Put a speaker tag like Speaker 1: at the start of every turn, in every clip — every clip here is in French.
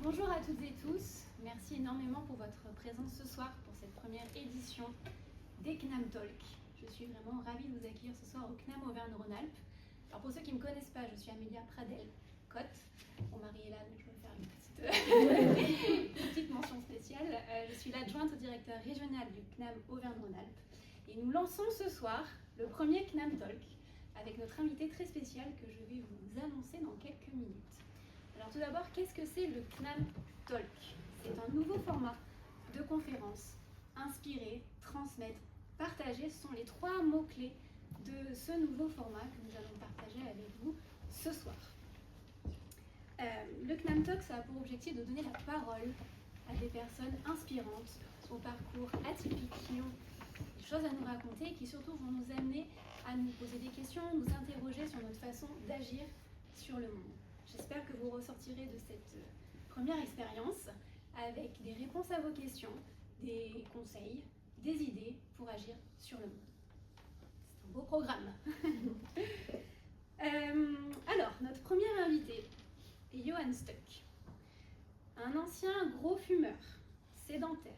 Speaker 1: Bonjour à toutes et tous, merci énormément pour votre présence ce soir pour cette première édition des CNAM Talk. Je suis vraiment ravie de vous accueillir ce soir au CNAM Auvergne-Rhône-Alpes. Alors pour ceux qui ne me connaissent pas, je suis Amélia Pradel-Cotte. Mon mari est là, donc je vais faire une petite mention spéciale. Je suis l'adjointe au directeur régional du CNAM Auvergne-Rhône-Alpes. Et nous lançons ce soir le premier CNAM Talk avec notre invité très spécial que je vais vous annoncer dans quelques minutes. Alors tout d'abord, qu'est-ce que c'est le CNAM Talk? C'est un nouveau format de conférence. Inspirer, transmettre, partager, ce sont les trois mots-clés de ce nouveau format que nous allons partager avec vous ce soir. Le CNAM Talk, ça a pour objectif de donner la parole à des personnes inspirantes, au parcours atypique, qui ont des choses à nous raconter et qui surtout vont nous amener à nous poser des questions, nous interroger sur notre façon d'agir sur le monde. J'espère que vous ressortirez de cette première expérience avec des réponses à vos questions, des conseils, des idées pour agir sur le monde. C'est un beau programme. Alors, notre premier invité est Johan Stuck, un ancien gros fumeur, sédentaire,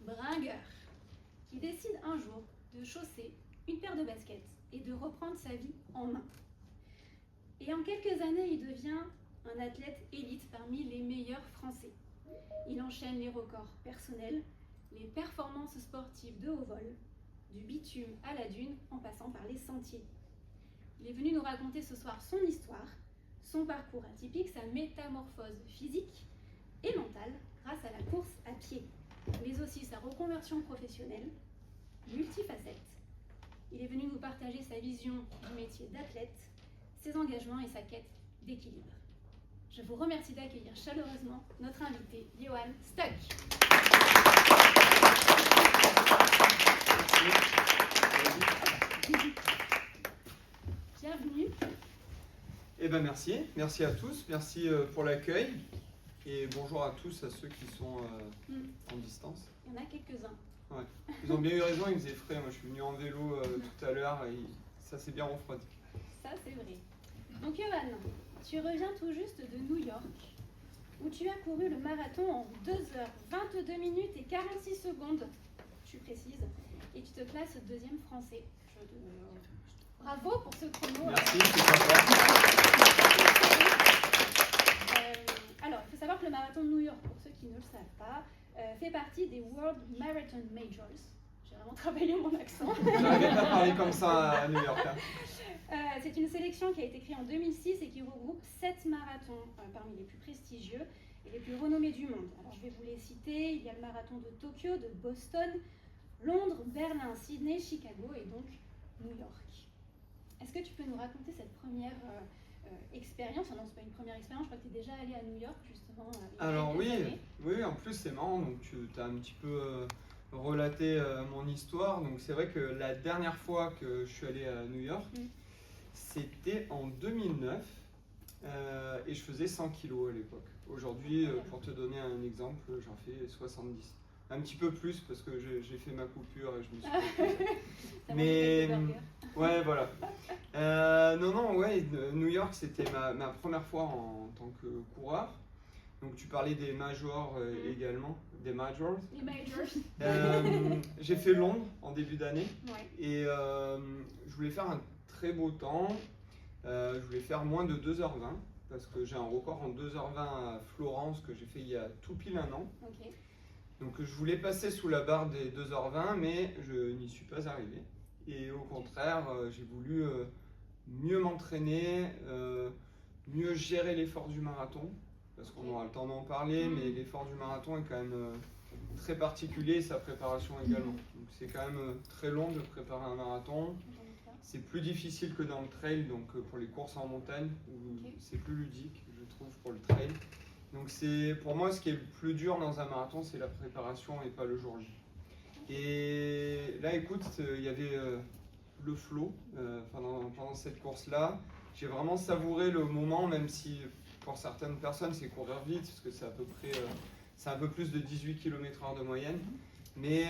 Speaker 1: bringueur, qui décide un jour de chausser une paire de baskets et de reprendre sa vie en main. Et en quelques années, il devient un athlète élite parmi les meilleurs Français. Il enchaîne les records personnels, les performances sportives de haut vol, du bitume à la dune, en passant par les sentiers. Il est venu nous raconter ce soir son histoire, son parcours atypique, sa métamorphose physique et mentale grâce à la course à pied, mais aussi sa reconversion professionnelle, multifacette. Il est venu nous partager sa vision du métier d'athlète, ses engagements et sa quête d'équilibre. Je vous remercie d'accueillir chaleureusement notre invité, Johan Stuck. Bienvenue.
Speaker 2: Eh ben merci à tous, merci pour l'accueil et bonjour à tous, à ceux qui sont en distance.
Speaker 1: Il y en a quelques-uns.
Speaker 2: Ouais. Ils ont bien eu raison, il faisait frais, moi je suis venu en vélo tout à l'heure et ça s'est bien refroidi.
Speaker 1: Ça c'est vrai. Donc Johan, tu reviens tout juste de New York, où tu as couru le marathon en 2h22 minutes et 46 secondes, tu précises, et tu te classes deuxième français. Bravo pour ce chrono.
Speaker 2: Merci, c'est sympa.
Speaker 1: Alors, il faut savoir que le marathon de New York, pour ceux qui ne le savent pas, fait partie des World Marathon Majors. J'ai vraiment travaillé mon accent.
Speaker 2: J'arrivais pas à parler comme ça à New York. Hein.
Speaker 1: C'est une sélection qui a été créée en 2006 et qui regroupe 7 marathons parmi les plus prestigieux et les plus renommés du monde. Alors je vais vous les citer. Il y a le marathon de Tokyo, de Boston, Londres, Berlin, Sydney, Chicago et donc New York. Est-ce que tu peux nous raconter cette première expérience? Non, c'est pas une première expérience, je crois que tu es déjà allé à New York justement.
Speaker 2: Alors oui, en plus c'est marrant, donc tu as un petit peu relaté mon histoire. Donc c'est vrai que la dernière fois que je suis allé à New York, c'était en 2009 et je faisais 100 kilos à l'époque. Aujourd'hui, pour te donner un exemple, j'en fais 70. Un petit peu plus parce que j'ai fait ma coupure et je me suis mais ouais, voilà. New York, c'était ma première fois en tant que coureur. Donc tu parlais des majors également, des majors.
Speaker 1: Les majors.
Speaker 2: J'ai fait Londres en début d'année
Speaker 1: et
Speaker 2: je voulais faire un très beau temps. Je voulais faire moins de 2h20 parce que j'ai un record en 2h20 à Florence que j'ai fait il y a tout pile un an.
Speaker 1: Okay.
Speaker 2: Donc je voulais passer sous la barre des 2h20 mais je n'y suis pas arrivé. Et au contraire, j'ai voulu mieux m'entraîner, mieux gérer l'effort du marathon. Parce qu'on aura le temps d'en parler, mais l'effort du marathon est quand même très particulier et sa préparation également. Donc c'est quand même très long de préparer un marathon. C'est plus difficile que dans le trail, donc pour les courses en montagne, où c'est plus ludique, je trouve, pour le trail. Donc c'est pour moi ce qui est le plus dur dans un marathon, c'est la préparation et pas le jour J. Et là, écoute, il y avait le flow pendant cette course-là. J'ai vraiment savouré le moment, même si pour certaines personnes c'est courir vite, parce que c'est à peu près, c'est un peu plus de 18 km/h de moyenne. Mais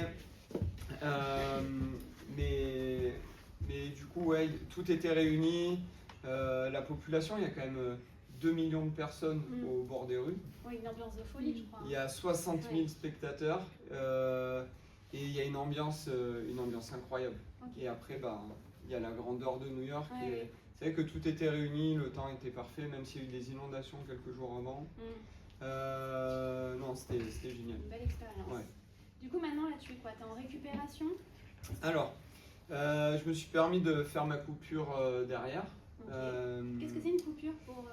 Speaker 2: du coup, ouais, tout était réuni. La population, il y a quand même 2 millions de personnes au bord des rues.
Speaker 1: Oui, une ambiance de folie, je crois.
Speaker 2: Il y a 60 000 spectateurs et il y a une ambiance incroyable.
Speaker 1: Okay.
Speaker 2: Et après, il y a la grandeur de New York.
Speaker 1: Ouais.
Speaker 2: C'est vrai que tout était réuni, le temps était parfait, même s'il y a eu des inondations quelques jours avant. Non, c'était génial.
Speaker 1: Une belle expérience.
Speaker 2: Ouais.
Speaker 1: Du coup, maintenant, là, tu es quoi? Tu es en récupération?
Speaker 2: Alors, je me suis permis de faire ma coupure derrière.
Speaker 1: Okay. Qu'est-ce que c'est une coupure pour...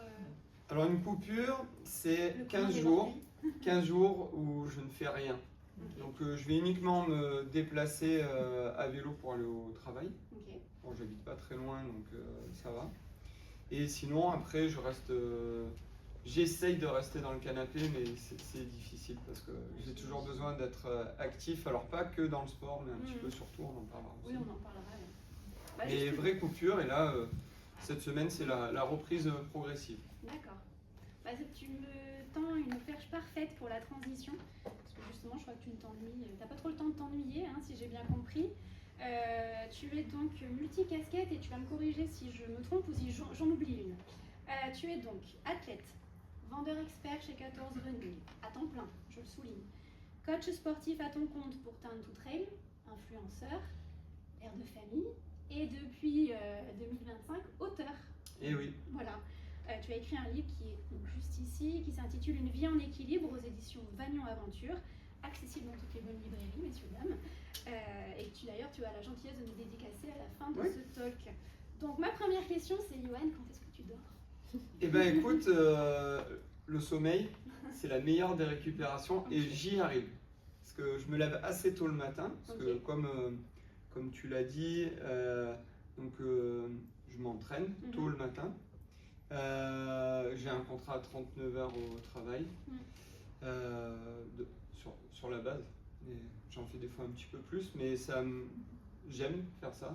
Speaker 2: Alors, une coupure, c'est 15 jours où je ne fais rien. Okay. Donc, je vais uniquement me déplacer à vélo pour aller au travail.
Speaker 1: Okay.
Speaker 2: Bon, j'habite pas très loin, donc ça va. Et sinon, après, je reste... J'essaye de rester dans le canapé, mais c'est difficile parce que j'ai toujours besoin d'être actif. Alors, pas que dans le sport, mais un petit peu surtout, on en parlera aussi.
Speaker 1: Oui, on en parlera.
Speaker 2: Mais vraie coupure, et là, cette semaine, c'est la reprise progressive.
Speaker 1: D'accord. Tu me tends une perche parfaite pour la transition, parce que justement, je crois que tu ne t'ennuies, t'as pas trop le temps de t'ennuyer, hein, si j'ai bien compris. Tu es donc multicasquette, et tu vas me corriger si je me trompe ou si j'en oublie une. Tu es donc athlète, vendeur expert chez 14 Running, à temps plein, je le souligne. Coach sportif à ton compte pour Turn to Trail, influenceur, père de famille, et depuis 2025, auteur.
Speaker 2: Et oui.
Speaker 1: Voilà. Tu as écrit un livre qui est donc juste ici, qui s'intitule Une vie en équilibre aux éditions Vagnon Aventure, accessible dans toutes les bonnes librairies, messieurs, dames. Et d'ailleurs, tu as la gentillesse de me dédicacer à la fin de ce talk. Donc, ma première question, c'est Yoann, quand est-ce que tu dors?
Speaker 2: Eh bien, écoute, le sommeil, c'est la meilleure des récupérations et j'y arrive. Parce que je me lève assez tôt le matin, parce que comme tu l'as dit, je m'entraîne tôt le matin. J'ai un contrat à 39 heures au travail, sur la base. J'en fais des fois un petit peu plus, mais j'aime faire ça.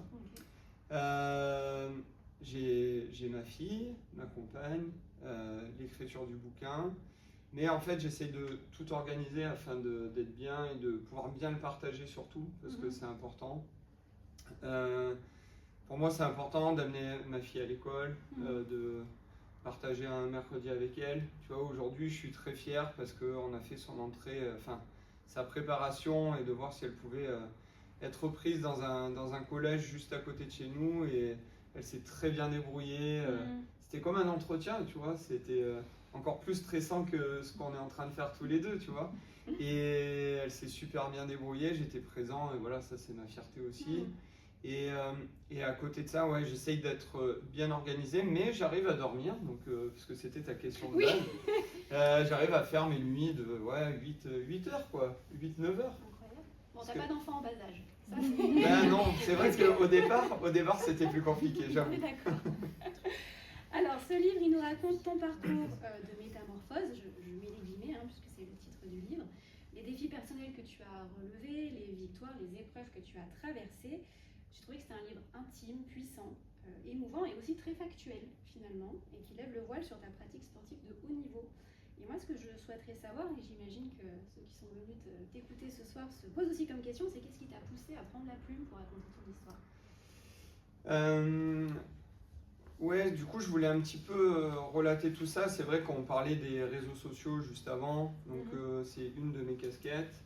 Speaker 2: J'ai ma fille, ma compagne, l'écriture du bouquin, mais en fait j'essaie de tout organiser afin d'être bien et de pouvoir bien le partager surtout, parce que c'est important. Pour moi c'est important d'amener ma fille à l'école, de partager un mercredi avec elle. Tu vois, aujourd'hui je suis très fier parce qu'on a fait son entrée, sa préparation, et de voir si elle pouvait être prise dans un collège juste à côté de chez nous, et elle s'est très bien débrouillée. C'était comme un entretien, tu vois, c'était encore plus stressant que ce qu'on est en train de faire tous les deux, tu vois. Et elle s'est super bien débrouillée, j'étais présent, et voilà, ça c'est ma fierté aussi. Et à côté de ça, ouais, j'essaye d'être bien organisé, mais j'arrive à dormir, donc, parce que c'était ta question de base. J'arrive à faire mes nuits de 8 heures, quoi, 8-9 heures.
Speaker 1: Incroyable. Bon, t'as pas d'enfant en bas âge. Ça,
Speaker 2: ben non, c'est vrai qu'au départ c'était plus compliqué, j'avoue.
Speaker 1: D'accord. Alors, ce livre, il nous raconte ton parcours de métamorphose, je mets les guillemets, puisque c'est le titre du livre, les défis personnels que tu as relevés, les victoires, les épreuves que tu as traversées. J'ai trouvé que c'était un livre intime, puissant, émouvant et aussi très factuel finalement, et qui lève le voile sur ta pratique sportive de haut niveau. Et moi, ce que je souhaiterais savoir, et j'imagine que ceux qui sont venus t'écouter ce soir se posent aussi comme question, c'est qu'est-ce qui t'a poussé à prendre la plume pour raconter ton histoire?
Speaker 2: Ouais, du coup, je voulais un petit peu relater tout ça. C'est vrai qu'on parlait des réseaux sociaux juste avant, donc c'est une de mes casquettes.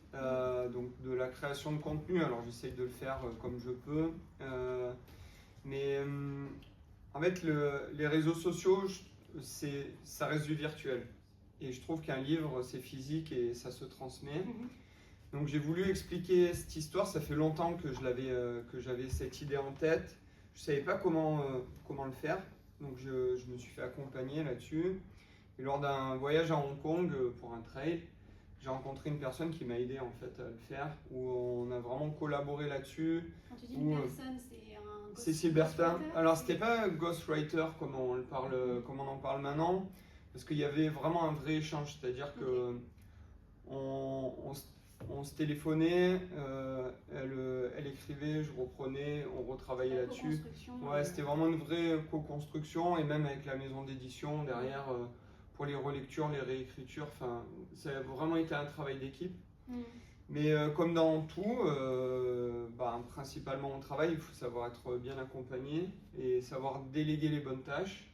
Speaker 2: Donc de la création de contenu, alors j'essaye de le faire comme je peux. Mais en fait, les réseaux sociaux, ça reste du virtuel. Et je trouve qu'un livre, c'est physique et ça se transmet. Donc j'ai voulu expliquer cette histoire. Ça fait longtemps que j'avais cette idée en tête. Je ne savais pas comment le faire, donc je me suis fait accompagner là-dessus. Et lors d'un voyage à Hong Kong pour un trail, j'ai rencontré une personne qui m'a aidé en fait à le faire, où on a vraiment collaboré là-dessus.
Speaker 1: Quand tu dis une personne, c'est un
Speaker 2: Cécile Bertin. Alors c'était pas ghostwriter comme on en parle maintenant, parce qu'il y avait vraiment un vrai échange, c'est-à-dire que on se téléphonait, elle écrivait, je reprenais, on retravaillait là-dessus. Ouais, c'était vraiment une vraie co-construction, et même avec la maison d'édition derrière pour les relectures, les réécritures. Enfin, ça a vraiment été un travail d'équipe. Mais comme dans tout, principalement au travail, il faut savoir être bien accompagné et savoir déléguer les bonnes tâches.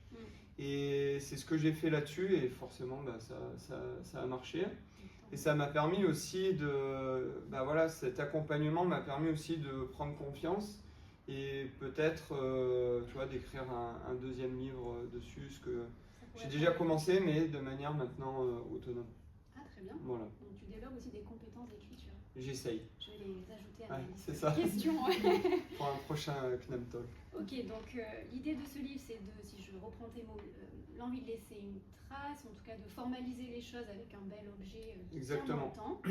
Speaker 2: Et c'est ce que j'ai fait là-dessus, et forcément, bah, ça a marché. Et ça m'a permis aussi bah voilà, cet accompagnement m'a permis aussi de prendre confiance et peut-être, tu vois, d'écrire un deuxième livre dessus, ce que j'ai déjà commencé, mais de manière maintenant autonome.
Speaker 1: Ah, très bien.
Speaker 2: Voilà.
Speaker 1: Donc tu développes aussi des compétences d'écriture.
Speaker 2: J'essaye.
Speaker 1: Je vais les ajouter à
Speaker 2: Ouais,
Speaker 1: ma
Speaker 2: c'est ça.
Speaker 1: question.
Speaker 2: Pour un prochain Knam Talk.
Speaker 1: Ok, donc l'idée de ce livre, c'est de, si je reprends tes mots, l'envie de laisser une trace, en tout cas de formaliser les choses avec un bel objet qui tient dans le temps.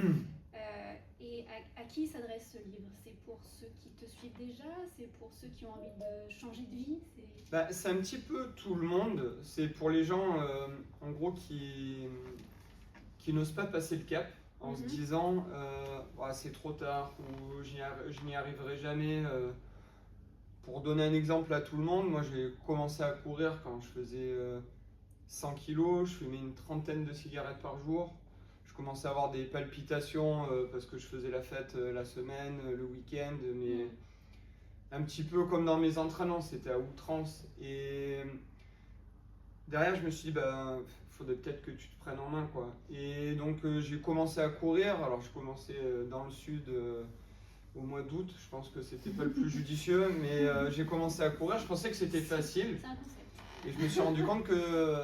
Speaker 1: Et à qui s'adresse ce livre? C'est pour ceux qui te suivent déjà? C'est pour ceux qui ont envie de changer de vie?
Speaker 2: Bah, c'est un petit peu tout le monde. C'est pour les gens, en gros, qui n'osent pas passer le cap en se disant oh, c'est trop tard ou je n'y arriverai jamais. Pour donner un exemple à tout le monde, moi j'ai commencé à courir quand je faisais 100 kilos, je fumais une trentaine de cigarettes par jour. Je commençais à avoir des palpitations parce que je faisais la fête la semaine, le week-end, mais un petit peu comme dans mes entraînements, c'était à outrance. Et derrière, je me suis dit, bah, faudrait peut-être que tu te prennes en main, quoi. Et donc j'ai commencé à courir. Alors je commençais dans le sud au mois d'août. Je pense que c'était pas le plus judicieux, mais j'ai commencé à courir. Je pensais que c'était facile.
Speaker 1: C'est un concept.
Speaker 2: Et je me suis rendu compte que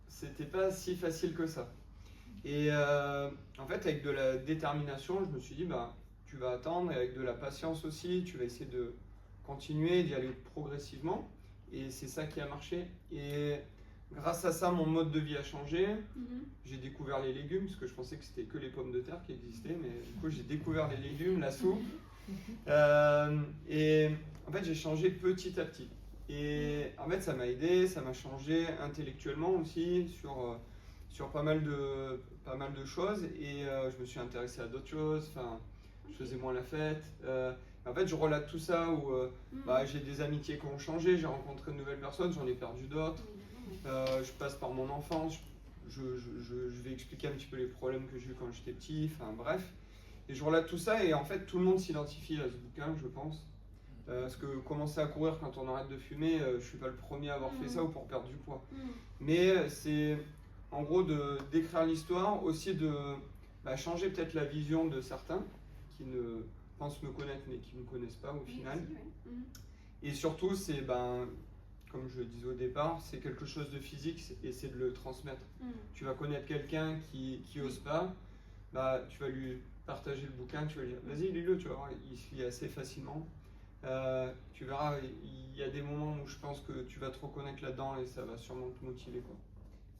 Speaker 2: c'était pas si facile que ça. Et en fait, avec de la détermination, je me suis dit, bah, tu vas attendre, et avec de la patience aussi, tu vas essayer de continuer, d'y aller progressivement. Et c'est ça qui a marché. Et grâce à ça, mon mode de vie a changé. J'ai découvert les légumes, parce que je pensais que c'était que les pommes de terre qui existaient, mais du coup, j'ai découvert les légumes, la soupe. Et en fait, j'ai changé petit à petit. Et en fait, ça m'a aidé, ça m'a changé intellectuellement aussi sur pas mal de choses. Et je me suis intéressé à d'autres choses. Enfin, je faisais moins la fête. En fait, je relate tout ça où bah, j'ai des amitiés qui ont changé, j'ai rencontré de nouvelles personnes, j'en ai perdu d'autres. Je passe par mon enfance, je vais expliquer un petit peu les problèmes que j'ai eu quand j'étais petit, enfin bref. Et je relate tout ça et en fait tout le monde s'identifie à ce bouquin, je pense. Parce que commencer à courir quand on arrête de fumer, je suis pas le premier à avoir fait ça ou pour perdre du poids. Mais c'est en gros d'écrire l'histoire, aussi de changer peut-être la vision de certains qui ne pensent me connaître mais qui ne me connaissent pas au final. Et surtout, c'est, comme je le disais au départ, c'est quelque chose de physique et c'est de le transmettre. Tu vas connaître quelqu'un qui n'ose pas, bah, tu vas lui partager le bouquin, tu vas lui dire vas-y lis-le, tu vas voir, il se lit assez facilement. Tu verras, il y a des moments où je pense que tu vas te reconnaître là-dedans et ça va sûrement te motiver, quoi.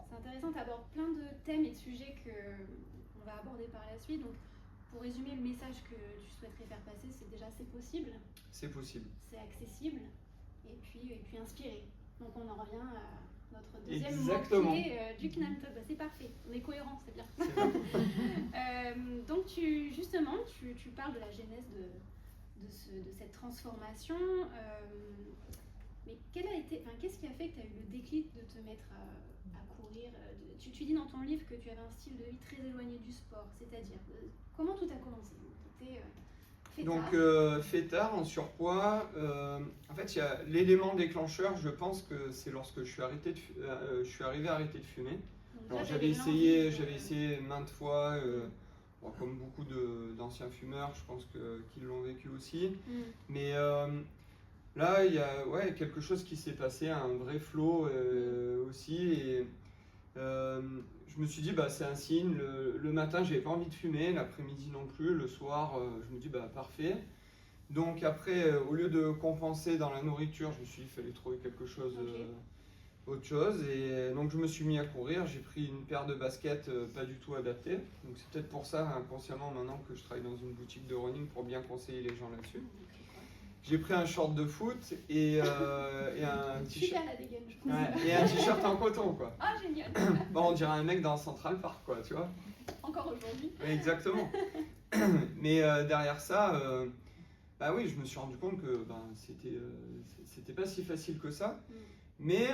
Speaker 1: C'est intéressant, tu abordes plein de thèmes et de sujets qu'on va aborder par la suite. Donc, pour résumer, le message que tu souhaiterais faire passer, c'est déjà c'est possible.
Speaker 2: C'est possible.
Speaker 1: C'est accessible et puis inspiré. Donc on en revient à notre deuxième mot-clé du Knam Talk. C'est parfait, on est cohérent, c'est bien. Donc tu parles de la genèse de cette transformation. Mais qu'est-ce qui a fait que tu as eu le déclic de te mettre à courir? Tu dis dans ton livre que tu avais un style de vie très éloigné du sport, c'est-à-dire comment tout a commencé?
Speaker 2: Donc fêtard, en surpoids, en fait il y a l'élément déclencheur, je pense que c'est lorsque je suis arrivé à arrêter de fumer. Alors j'avais essayé maintes fois, comme beaucoup d'anciens fumeurs, je pense qu'ils l'ont vécu aussi. Mais là il y a quelque chose qui s'est passé, un vrai flow aussi. Et je me suis dit c'est un signe, le matin j'avais pas envie de fumer, l'après-midi non plus, le soir je me dis parfait. Donc après au lieu de compenser dans la nourriture, je me suis dit qu'il fallait trouver quelque chose, autre chose, et donc je me suis mis à courir, j'ai pris une paire de baskets pas du tout adaptées, donc c'est peut-être pour ça inconsciemment maintenant que je travaille dans une boutique de running pour bien conseiller les gens là-dessus. J'ai pris un short de foot et un t-shirt. Et un t-shirt en coton, quoi.
Speaker 1: Ah, génial.
Speaker 2: On dirait un mec dans Central Park, quoi, tu vois.
Speaker 1: Encore aujourd'hui.
Speaker 2: Exactement. Mais derrière ça, oui, je me suis rendu compte que c'était pas si facile que ça. Mais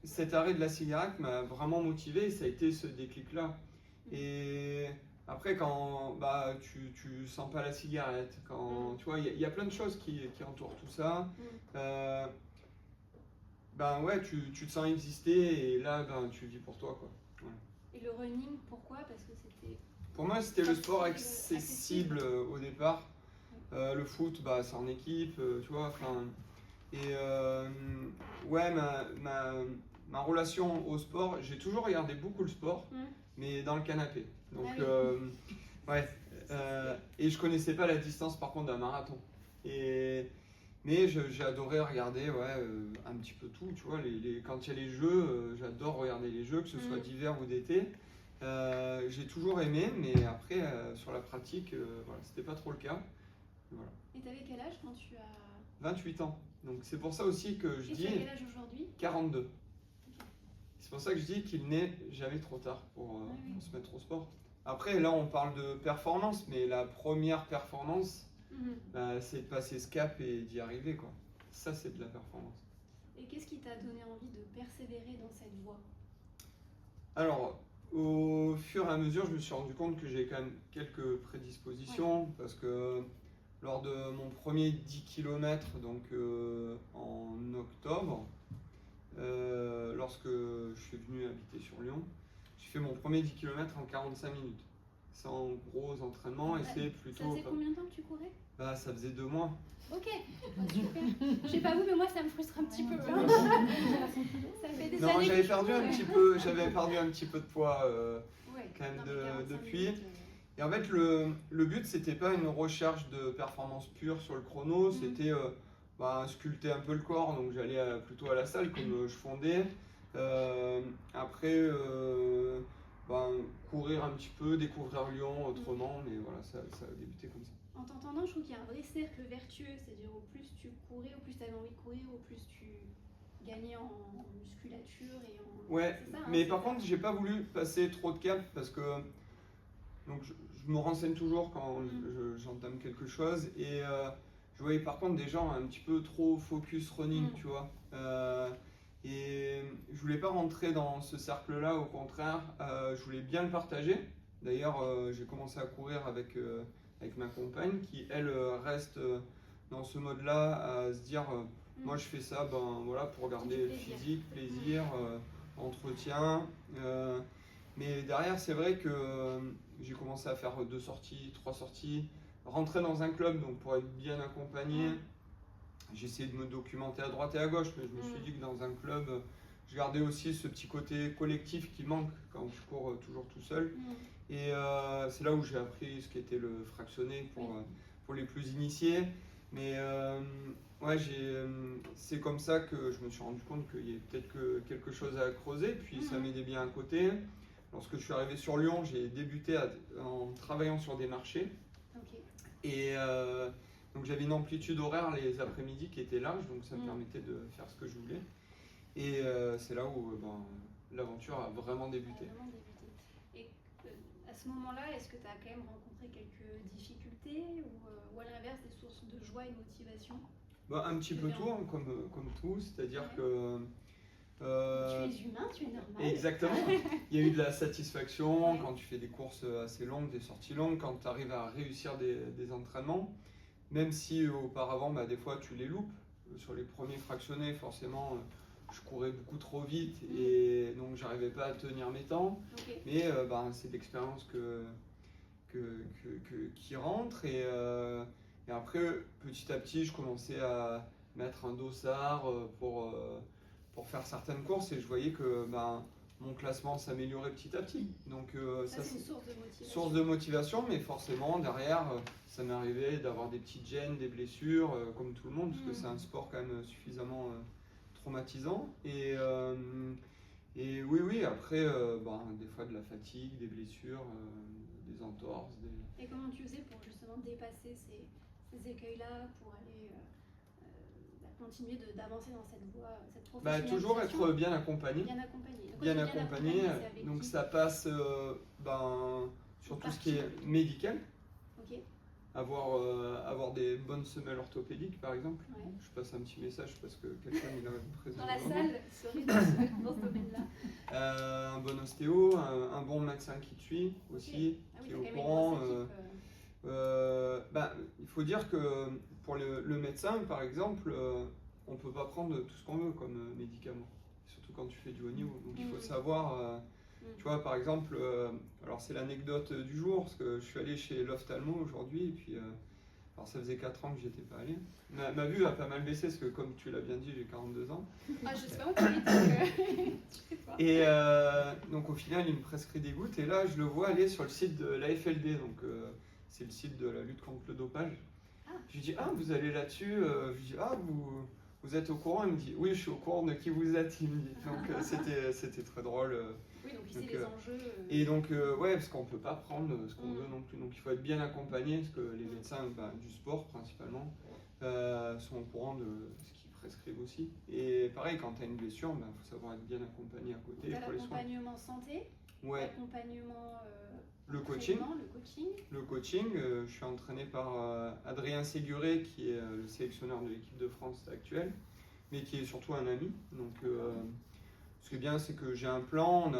Speaker 2: cet arrêt de la cigarette m'a vraiment motivé et ça a été ce déclic-là. Et après, quand tu sens pas la cigarette, quand tu vois, il y a plein de choses qui entourent tout ça. ben ouais, tu te sens exister et là, ben, tu vis pour toi, quoi. Ouais.
Speaker 1: Et le running, pourquoi? Parce que c'était
Speaker 2: Pour moi, c'était le sport
Speaker 1: accessible.
Speaker 2: accessible au départ. Le foot, bah, c'est en équipe, tu vois. Enfin, et ouais, ma relation au sport, j'ai toujours regardé beaucoup le sport, mais dans le canapé. Donc, ouais. Et je connaissais pas la distance par contre d'un marathon. Mais j'ai adoré regarder un petit peu tout, tu vois, quand il y a les jeux, j'adore regarder les jeux, que ce soit d'hiver ou d'été. J'ai toujours aimé, mais après, sur la pratique, voilà, c'était pas trop le cas. Voilà.
Speaker 1: Et t'avais quel âge quand tu as...
Speaker 2: 28 ans. Donc c'est pour ça aussi que je dis...
Speaker 1: Et tu as quel âge aujourd'hui?
Speaker 2: 42.
Speaker 1: Okay.
Speaker 2: C'est pour ça que je dis qu'il n'est jamais trop tard pour se mettre au sport. Après, là, on parle de performance, mais la première performance, c'est de passer ce cap et d'y arriver, quoi. Ça, c'est de la performance.
Speaker 1: Et qu'est-ce qui t'a donné envie de persévérer dans cette voie?
Speaker 2: Alors, au fur et à mesure, je me suis rendu compte que j'ai quand même quelques prédispositions, parce que lors de mon premier 10 km, donc en octobre, lorsque je suis venu habiter sur Lyon, j'ai fait mon premier 10 km en 45 minutes, sans gros entraînement, et c'est plutôt...
Speaker 1: Ça faisait combien de temps que tu courais?
Speaker 2: Bah, ça faisait 2 mois.
Speaker 1: Ok, super. Je sais pas vous, mais moi ça me frustre un petit peu. Ça fait des
Speaker 2: non,
Speaker 1: années
Speaker 2: j'avais
Speaker 1: que
Speaker 2: perdu
Speaker 1: je
Speaker 2: un
Speaker 1: cours,
Speaker 2: petit peu, j'avais perdu un petit peu de poids quand même
Speaker 1: non, mais 45
Speaker 2: depuis.
Speaker 1: minutes,
Speaker 2: Et en fait, le but, c'était pas une recherche de performance pure sur le chrono, c'était sculpter un peu le corps. Donc j'allais plutôt à la salle comme je fondais. Après, courir un petit peu, découvrir Lyon autrement, mais voilà, ça a débuté comme ça.
Speaker 1: En t'entendant, je trouve qu'il y a un vrai cercle vertueux, c'est-à-dire au plus tu courais, au plus tu avais envie de courir, au plus tu gagnais en musculature et en...
Speaker 2: Ouais,
Speaker 1: ça,
Speaker 2: mais par contre, j'ai pas voulu passer trop de cap parce que donc je me renseigne toujours quand j'entame quelque chose et je voyais par contre des gens un petit peu trop focus running, tu vois. Et je voulais pas rentrer dans ce cercle-là, au contraire, je voulais bien le partager. D'ailleurs, j'ai commencé à courir avec ma compagne qui, elle, reste dans ce mode-là, à se dire, moi je fais ça voilà, pour garder physique, plaisir, entretien. Mais derrière, c'est vrai que j'ai commencé à faire 2 sorties, 3 sorties, rentrer dans un club donc pour être bien accompagné. J'ai essayé de me documenter à droite et à gauche, mais je me suis dit que dans un club, je gardais aussi ce petit côté collectif qui manque quand tu cours toujours tout seul. Et c'est là où j'ai appris ce qu'était le fractionné pour les plus initiés. Mais ouais, c'est comme ça que je me suis rendu compte qu'il y avait peut-être quelque chose à creuser. Puis ça m'aidait bien à côté. Lorsque je suis arrivé sur Lyon, j'ai débuté en travaillant sur des marchés. Et donc j'avais une amplitude horaire les après-midi qui était large, donc ça me permettait de faire ce que je voulais. Et c'est là où l'aventure a vraiment débuté.
Speaker 1: Et à ce moment-là, est-ce que tu as quand même rencontré quelques difficultés ou à l'inverse des sources de joie et de motivation?
Speaker 2: Un petit peu tout, hein, comme tout, c'est-à-dire que...
Speaker 1: tu es humain, tu es normal.
Speaker 2: Exactement. Il y a eu de la satisfaction quand tu fais des courses assez longues, des sorties longues, quand tu arrives à réussir des entraînements, même si auparavant, des fois, tu les loupes. Sur les premiers fractionnés, forcément, je courais beaucoup trop vite et donc j'arrivais pas à tenir mes temps. Mais c'est l'expérience qui rentre et après, petit à petit, je commençais à mettre un dossard pour faire certaines courses et je voyais que mon classement s'améliorait petit à petit. Donc
Speaker 1: ça c'est une source de motivation.
Speaker 2: Source de motivation, mais forcément derrière, ça m'est arrivé d'avoir des petites gênes, des blessures, comme tout le monde, parce que c'est un sport quand même suffisamment traumatisant. Et oui, après, des fois de la fatigue, des blessures, des entorses.
Speaker 1: Et comment tu faisais pour justement dépasser ces écueils-là, pour aller... continuer d'avancer dans cette voie, cette professionnalisation?
Speaker 2: Toujours être bien accompagné.
Speaker 1: Bien accompagné.
Speaker 2: Donc ça passe sur tout ce qui est médical. Avoir des bonnes semelles orthopédiques par exemple. Je passe un petit message parce que quelqu'un il a présent
Speaker 1: dans la salle serait dans ce domaine-là.
Speaker 2: Un bon ostéo, un bon médecin qui te suit aussi, qui est au courant. Il faut dire que pour le médecin par exemple, on peut pas prendre tout ce qu'on veut comme médicament, surtout quand tu fais du haut niveau. Donc il faut savoir, tu vois, par exemple, alors c'est l'anecdote du jour, parce que je suis allé chez l'ophtalmo aujourd'hui, et puis alors ça faisait 4 ans que j'y étais pas allé. Ma vue a pas mal baissé, parce que comme tu l'as bien dit, j'ai 42 ans.
Speaker 1: Ah, je sais pas où tu l'as dit.
Speaker 2: Et donc au final, il me prescrit des gouttes, et là je le vois aller sur le site de l'AFLD, donc c'est le site de la lutte contre le dopage. Je lui dis, ah, vous allez là-dessus. Je lui dis, ah, vous êtes au courant? Il me dit, oui, je suis au courant de qui vous êtes, il me dit. Donc c'était très drôle.
Speaker 1: Oui, donc il sait les enjeux.
Speaker 2: Et donc, ouais, parce qu'on peut pas prendre ce qu'on veut non plus. Donc il faut être bien accompagné, parce que les médecins du sport principalement sont au courant de ce qu'ils prescrivent aussi. Et pareil, quand tu as une blessure, il faut savoir être bien accompagné à côté pour les soins.
Speaker 1: L'accompagnement santé, l'accompagnement
Speaker 2: le coaching.
Speaker 1: Le
Speaker 2: coaching, je suis entraîné par Adrien Séguré, qui est le sélectionneur de l'équipe de France actuelle, mais qui est surtout un ami. Donc, ce qui est bien, c'est que j'ai un plan,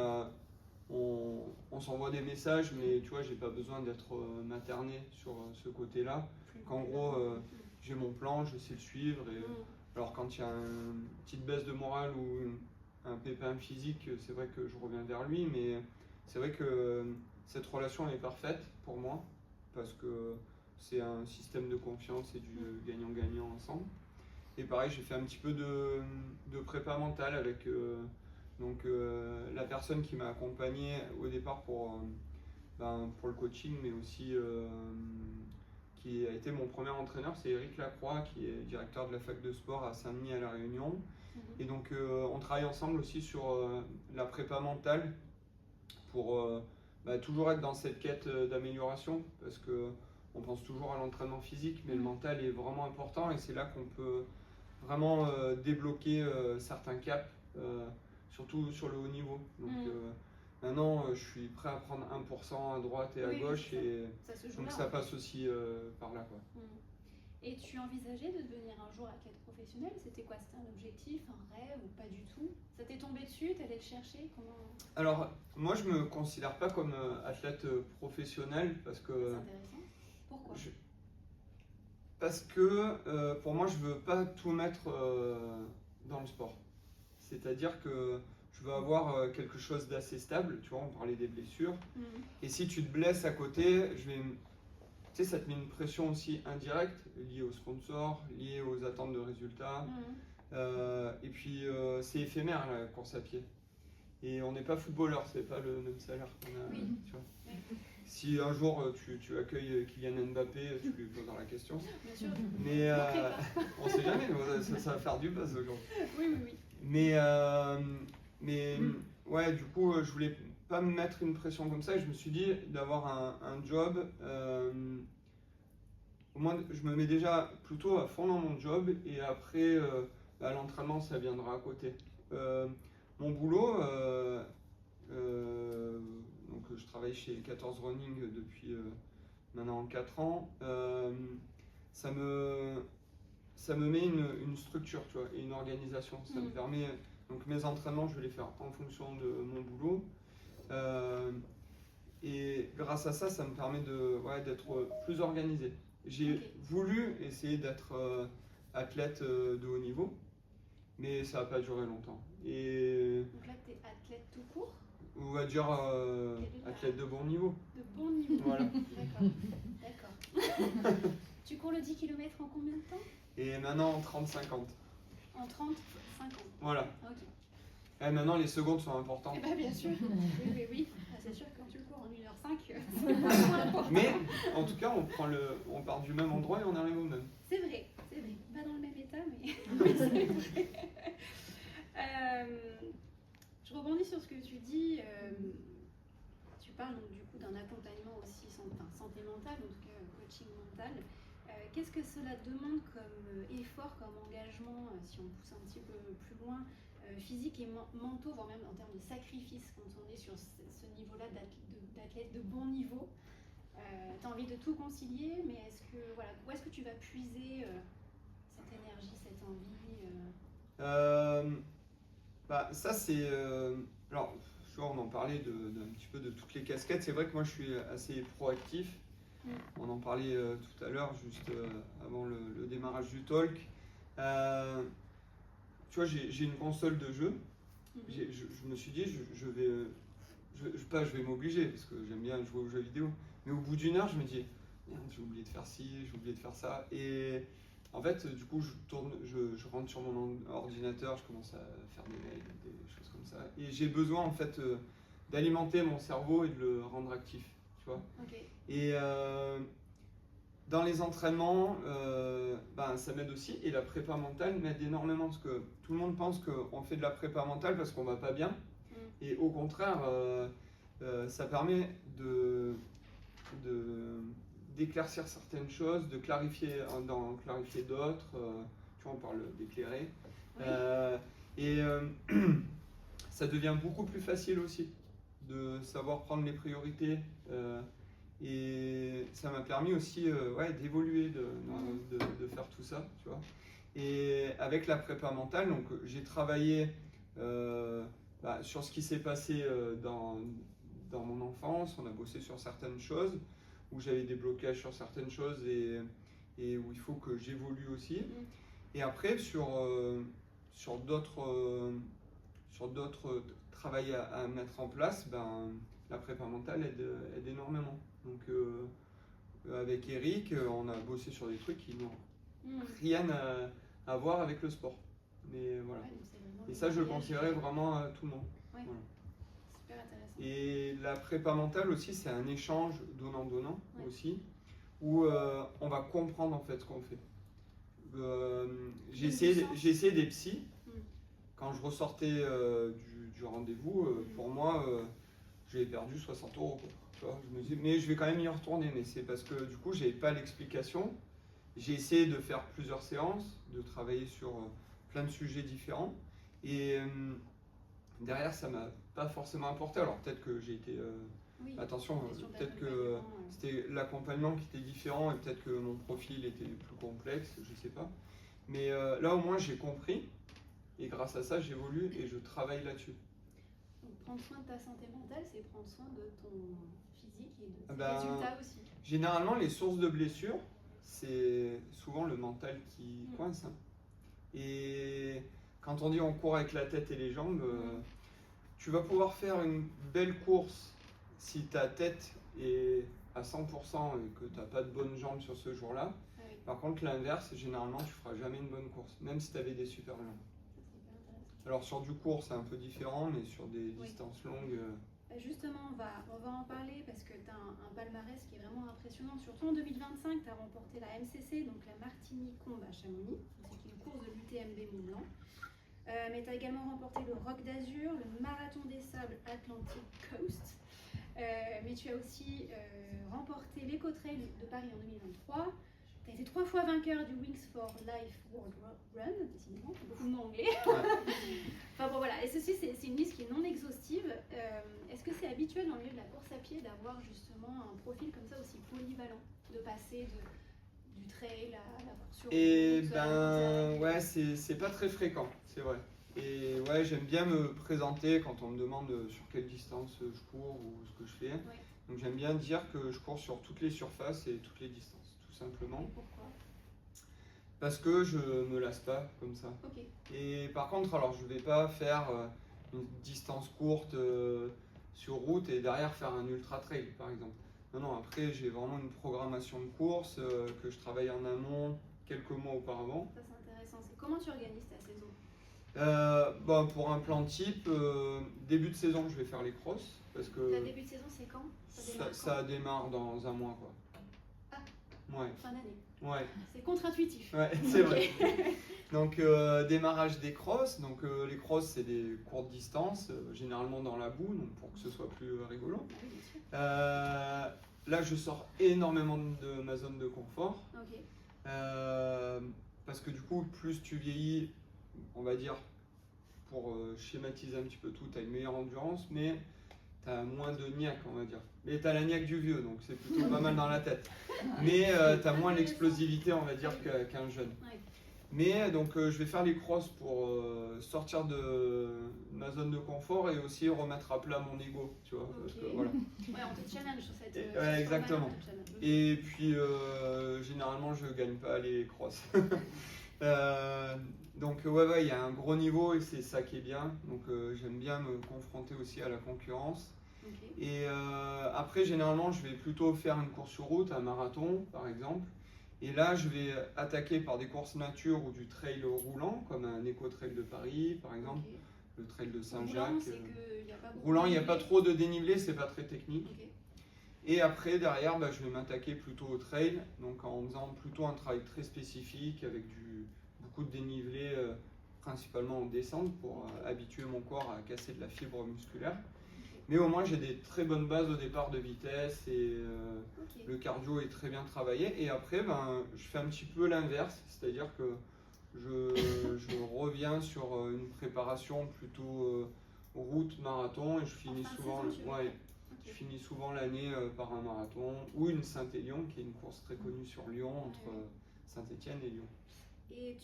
Speaker 2: on s'envoie des messages, mais tu vois, j'ai pas besoin d'être materné sur ce côté-là. Qu'en gros, j'ai mon plan, je sais le suivre. Et, alors, quand il y a une petite baisse de morale ou un pépin physique, c'est vrai que je reviens vers lui, mais c'est vrai que cette relation est parfaite pour moi, parce que c'est un système de confiance et du gagnant-gagnant ensemble. Et pareil, j'ai fait un petit peu de prépa mentale avec la personne qui m'a accompagné au départ pour le coaching, mais aussi qui a été mon premier entraîneur, c'est Eric Lacroix, qui est directeur de la fac de sport à Saint-Denis à La Réunion. Et donc on travaille ensemble aussi sur la prépa mentale pour toujours être dans cette quête d'amélioration, parce qu'on pense toujours à l'entraînement physique, mais le mental est vraiment important, et c'est là qu'on peut vraiment débloquer certains caps, surtout sur le haut niveau. Donc maintenant, je suis prêt à prendre 1% à droite et à gauche, et donc ça passe aussi par là, quoi.
Speaker 1: Et tu envisageais de devenir un jour athlète professionnel? C'était quoi? C'était un objectif, un rêve, ou pas du tout? Ça t'est tombé dessus? T'allais le chercher? Comment...
Speaker 2: Alors, moi, je me considère pas comme athlète professionnel, parce que...
Speaker 1: C'est intéressant. Pourquoi?
Speaker 2: Parce que pour moi, je veux pas tout mettre dans le sport. C'est-à-dire que je veux avoir quelque chose d'assez stable. Tu vois, on parlait des blessures. Et si tu te blesses à côté, tu sais, ça te met une pression aussi indirecte, liée aux sponsors, liée aux attentes de résultats. Et puis, c'est éphémère, la course à pied. Et on n'est pas footballeur, c'est pas le même salaire qu'on a. Tu vois. Si un jour tu accueilles Kylian Mbappé, tu lui poseras la question.
Speaker 1: Bien sûr.
Speaker 2: Mais on sait jamais, ça va faire du buzz aujourd'hui.
Speaker 1: Oui.
Speaker 2: Mais ouais, du coup, je voulais pas me mettre une pression comme ça, et je me suis dit d'avoir un job. Au moins, je me mets déjà plutôt à fond dans mon job, et après, l'entraînement, ça viendra à côté. Mon boulot, donc je travaille chez 14 Running depuis maintenant 4 ans. Ça me met une structure, tu vois, et une organisation. Ça me permet, donc mes entraînements, je vais les faire en fonction de mon boulot. Et grâce à ça, ça me permet d'être plus organisé. J'ai voulu essayer d'être athlète de haut niveau, mais ça n'a pas duré longtemps.
Speaker 1: Donc là, tu es athlète tout court?
Speaker 2: On va dire athlète de bon niveau.
Speaker 1: De bon niveau.
Speaker 2: Voilà.
Speaker 1: D'accord. Tu cours le 10 km en combien de temps?
Speaker 2: Et maintenant en 30-50.
Speaker 1: En 30-50.
Speaker 2: Voilà.
Speaker 1: Ok.
Speaker 2: Et maintenant les secondes sont importantes.
Speaker 1: Bien sûr. Oui. C'est sûr que quand tu le cours en 1h05, c'est pas moins important.
Speaker 2: Mais en tout cas, on part du même endroit et on arrive au même.
Speaker 1: C'est vrai. Pas dans le même état, mais oui, c'est vrai. Je rebondis sur ce que tu dis. Tu parles donc, du coup d'un accompagnement aussi santé mentale, en tout cas coaching mental. Qu'est-ce que cela demande comme effort, comme engagement, si on pousse un petit peu plus loin, physique et mentaux, voire même en termes de sacrifice, quand on est sur ce niveau-là d'athlète de bon niveau? Tu as envie de tout concilier, mais où est-ce que tu vas puiser cette énergie, cette envie
Speaker 2: Ça c'est... alors, on en parlait d'un petit peu de toutes les casquettes. C'est vrai que moi je suis assez proactif. On en parlait tout à l'heure, juste avant le démarrage du talk. tu vois, j'ai une console de jeu. Je me suis dit, je vais m'obliger parce que j'aime bien jouer aux jeux vidéo. Mais au bout d'une heure, je me dis, merde, j'ai oublié de faire ci, j'ai oublié de faire ça. Et en fait, du coup, je rentre sur mon ordinateur, je commence à faire des mails, des choses comme ça. Et j'ai besoin en fait d'alimenter mon cerveau et de le rendre actif, tu vois.
Speaker 1: Okay.
Speaker 2: Et dans les entraînements, ça m'aide aussi. Et la prépa mentale m'aide énormément parce que tout le monde pense qu'on fait de la prépa mentale parce qu'on va pas bien. Et au contraire, ça permet d'éclaircir certaines choses, de d'en clarifier d'autres. Tu vois, on parle d'éclairer. Oui. Ça devient beaucoup plus facile aussi de savoir prendre les priorités. Et ça m'a permis aussi d'évoluer, de faire tout ça, tu vois. Et avec la prépa mentale, donc j'ai travaillé sur ce qui s'est passé dans mon enfance. On a bossé sur certaines choses, où j'avais des blocages sur certaines choses et où il faut que j'évolue aussi. Et après, sur d'autres travail à mettre en place, la prépa mentale aide énormément. Donc avec Eric, on a bossé sur des trucs qui n'ont rien à voir avec le sport. Mais voilà. Ouais, et ça, je le conseillerais vraiment à tout le monde.
Speaker 1: Ouais. Voilà. Super intéressant.
Speaker 2: Et la prépa mentale aussi, c'est un échange donnant-donnant aussi, où on va comprendre en fait ce qu'on fait. J'ai essayé des psys. Quand je ressortais du rendez-vous, pour moi, j'avais perdu 60 €. Tu vois, je me dis, mais je vais quand même y retourner. Mais c'est parce que du coup, j'avais pas l'explication. J'ai essayé de faire plusieurs séances, de travailler sur plein de sujets différents. Et derrière, ça m'a pas forcément apporté. Alors peut-être que j'ai été... attention, peut-être que c'était l'accompagnement qui était différent et peut-être que mon profil était plus complexe, je sais pas. Mais là, au moins, j'ai compris. Et grâce à ça, j'évolue et je travaille là-dessus.
Speaker 1: Donc, prendre soin de ta santé mentale, c'est prendre soin de ton physique et de tes résultats aussi.
Speaker 2: Généralement, les sources de blessures, c'est souvent le mental qui coince. Hein. Et quand on dit on court avec la tête et les jambes, tu vas pouvoir faire une belle course si ta tête est à 100% et que tu n'as pas de bonnes jambes sur ce jour-là. Ah oui. Par contre, l'inverse, généralement, tu ne feras jamais une bonne course, même si tu avais des super jambes. Alors sur du court, c'est un peu différent, mais sur des distances longues...
Speaker 1: Justement, on va en parler parce que tu as un palmarès qui est vraiment impressionnant. Surtout en 2025, tu as remporté la MCC, donc la Martigny-Combe à Chamonix. C'est une course de l'UTMB Mont-Blanc. Mais tu as également remporté le Roc d'Azur, le Marathon des Sables Atlantic Coast. Mais tu as aussi remporté l'Eco-Trail de Paris en 2023. Tu as été 3 fois vainqueur du Wings for Life World Run, décidément, beaucoup de mots anglais. Enfin bon voilà, et ceci c'est une liste qui est non exhaustive. Est-ce que c'est habituel dans le milieu de la course à pied d'avoir justement un profil comme ça aussi polyvalent, de passer du trail à la course sur route?
Speaker 2: Ouais, c'est pas très fréquent, c'est vrai. Et ouais, j'aime bien me présenter quand on me demande sur quelle distance je cours ou ce que je fais. Ouais. Donc j'aime bien dire que je cours sur toutes les surfaces et toutes les distances, tout simplement.
Speaker 1: Et pourquoi ?
Speaker 2: Parce que je me lasse pas comme ça.
Speaker 1: Okay.
Speaker 2: Et par contre, alors je vais pas faire une distance courte sur route et derrière faire un ultra trail par exemple. Non, après j'ai vraiment une programmation de course que je travaille en amont quelques mois auparavant.
Speaker 1: Ça c'est intéressant. Comment tu organises ta saison ?
Speaker 2: Pour un plan type, début de saison je vais faire les crosses. Parce que
Speaker 1: la début de saison c'est quand ?
Speaker 2: Ça démarre dans un mois quoi.
Speaker 1: Ah,
Speaker 2: ouais.
Speaker 1: Fin d'année.
Speaker 2: Ouais.
Speaker 1: C'est contre-intuitif.
Speaker 2: Ouais, c'est vrai. Donc démarrage des crosses. Donc les crosses c'est des courtes distances, généralement dans la boue, donc pour que ce soit plus rigolo.
Speaker 1: Ah oui, bien sûr.
Speaker 2: Là je sors énormément de ma zone de confort.
Speaker 1: Okay.
Speaker 2: Parce que du coup plus tu vieillis, on va dire, pour schématiser un petit peu tout, tu as une meilleure endurance, mais tu as moins de niaque, on va dire. Mais tu as la niaque du vieux, donc c'est plutôt pas mal dans la tête. Mais tu as moins l'explosivité, on va dire, qu'un jeune.
Speaker 1: Ouais.
Speaker 2: Mais donc je vais faire les crosses pour sortir de ma zone de confort et aussi remettre à plat mon ego, tu vois.
Speaker 1: Okay.
Speaker 2: Parce que, voilà.
Speaker 1: Ouais, on te challenge sur cette...
Speaker 2: ouais, exactement. Et puis généralement je gagne pas les crosses. Ouais, il y a un gros niveau et c'est ça qui est bien. Donc j'aime bien me confronter aussi à la concurrence.
Speaker 1: Ok.
Speaker 2: Et après, généralement, je vais plutôt faire une course sur route, un marathon par exemple. Et là, je vais attaquer par des courses nature ou du trail roulant, comme un éco-trail de Paris par exemple,
Speaker 1: Ok.
Speaker 2: le trail de
Speaker 1: Roulant,
Speaker 2: Saint-Jacques.
Speaker 1: c'est qu'il n'y a pas beaucoup
Speaker 2: Roulant,
Speaker 1: de
Speaker 2: il n'y a pas
Speaker 1: dénivelé.
Speaker 2: trop de dénivelé, c'est pas très technique.
Speaker 1: Ok.
Speaker 2: Et après, derrière, je vais m'attaquer plutôt au trail, donc en faisant plutôt un travail très spécifique avec beaucoup de dénivelé, principalement en descente, pour habituer mon corps à casser de la fibre musculaire. Mais au moins, j'ai des très bonnes bases au départ de vitesse et
Speaker 1: Ok.
Speaker 2: le cardio est très bien travaillé. Et après, je fais un petit peu l'inverse, c'est-à-dire que je reviens sur une préparation plutôt route, marathon, et je finis
Speaker 1: fin de
Speaker 2: souvent,
Speaker 1: saison, tu veux
Speaker 2: ouais,
Speaker 1: dire.
Speaker 2: je
Speaker 1: Ok.
Speaker 2: finis souvent l'année par un marathon ou une Saint-Élion, qui est une course très connue sur Lyon, entre
Speaker 1: Ouais.
Speaker 2: Saint-Étienne et Lyon.
Speaker 1: Et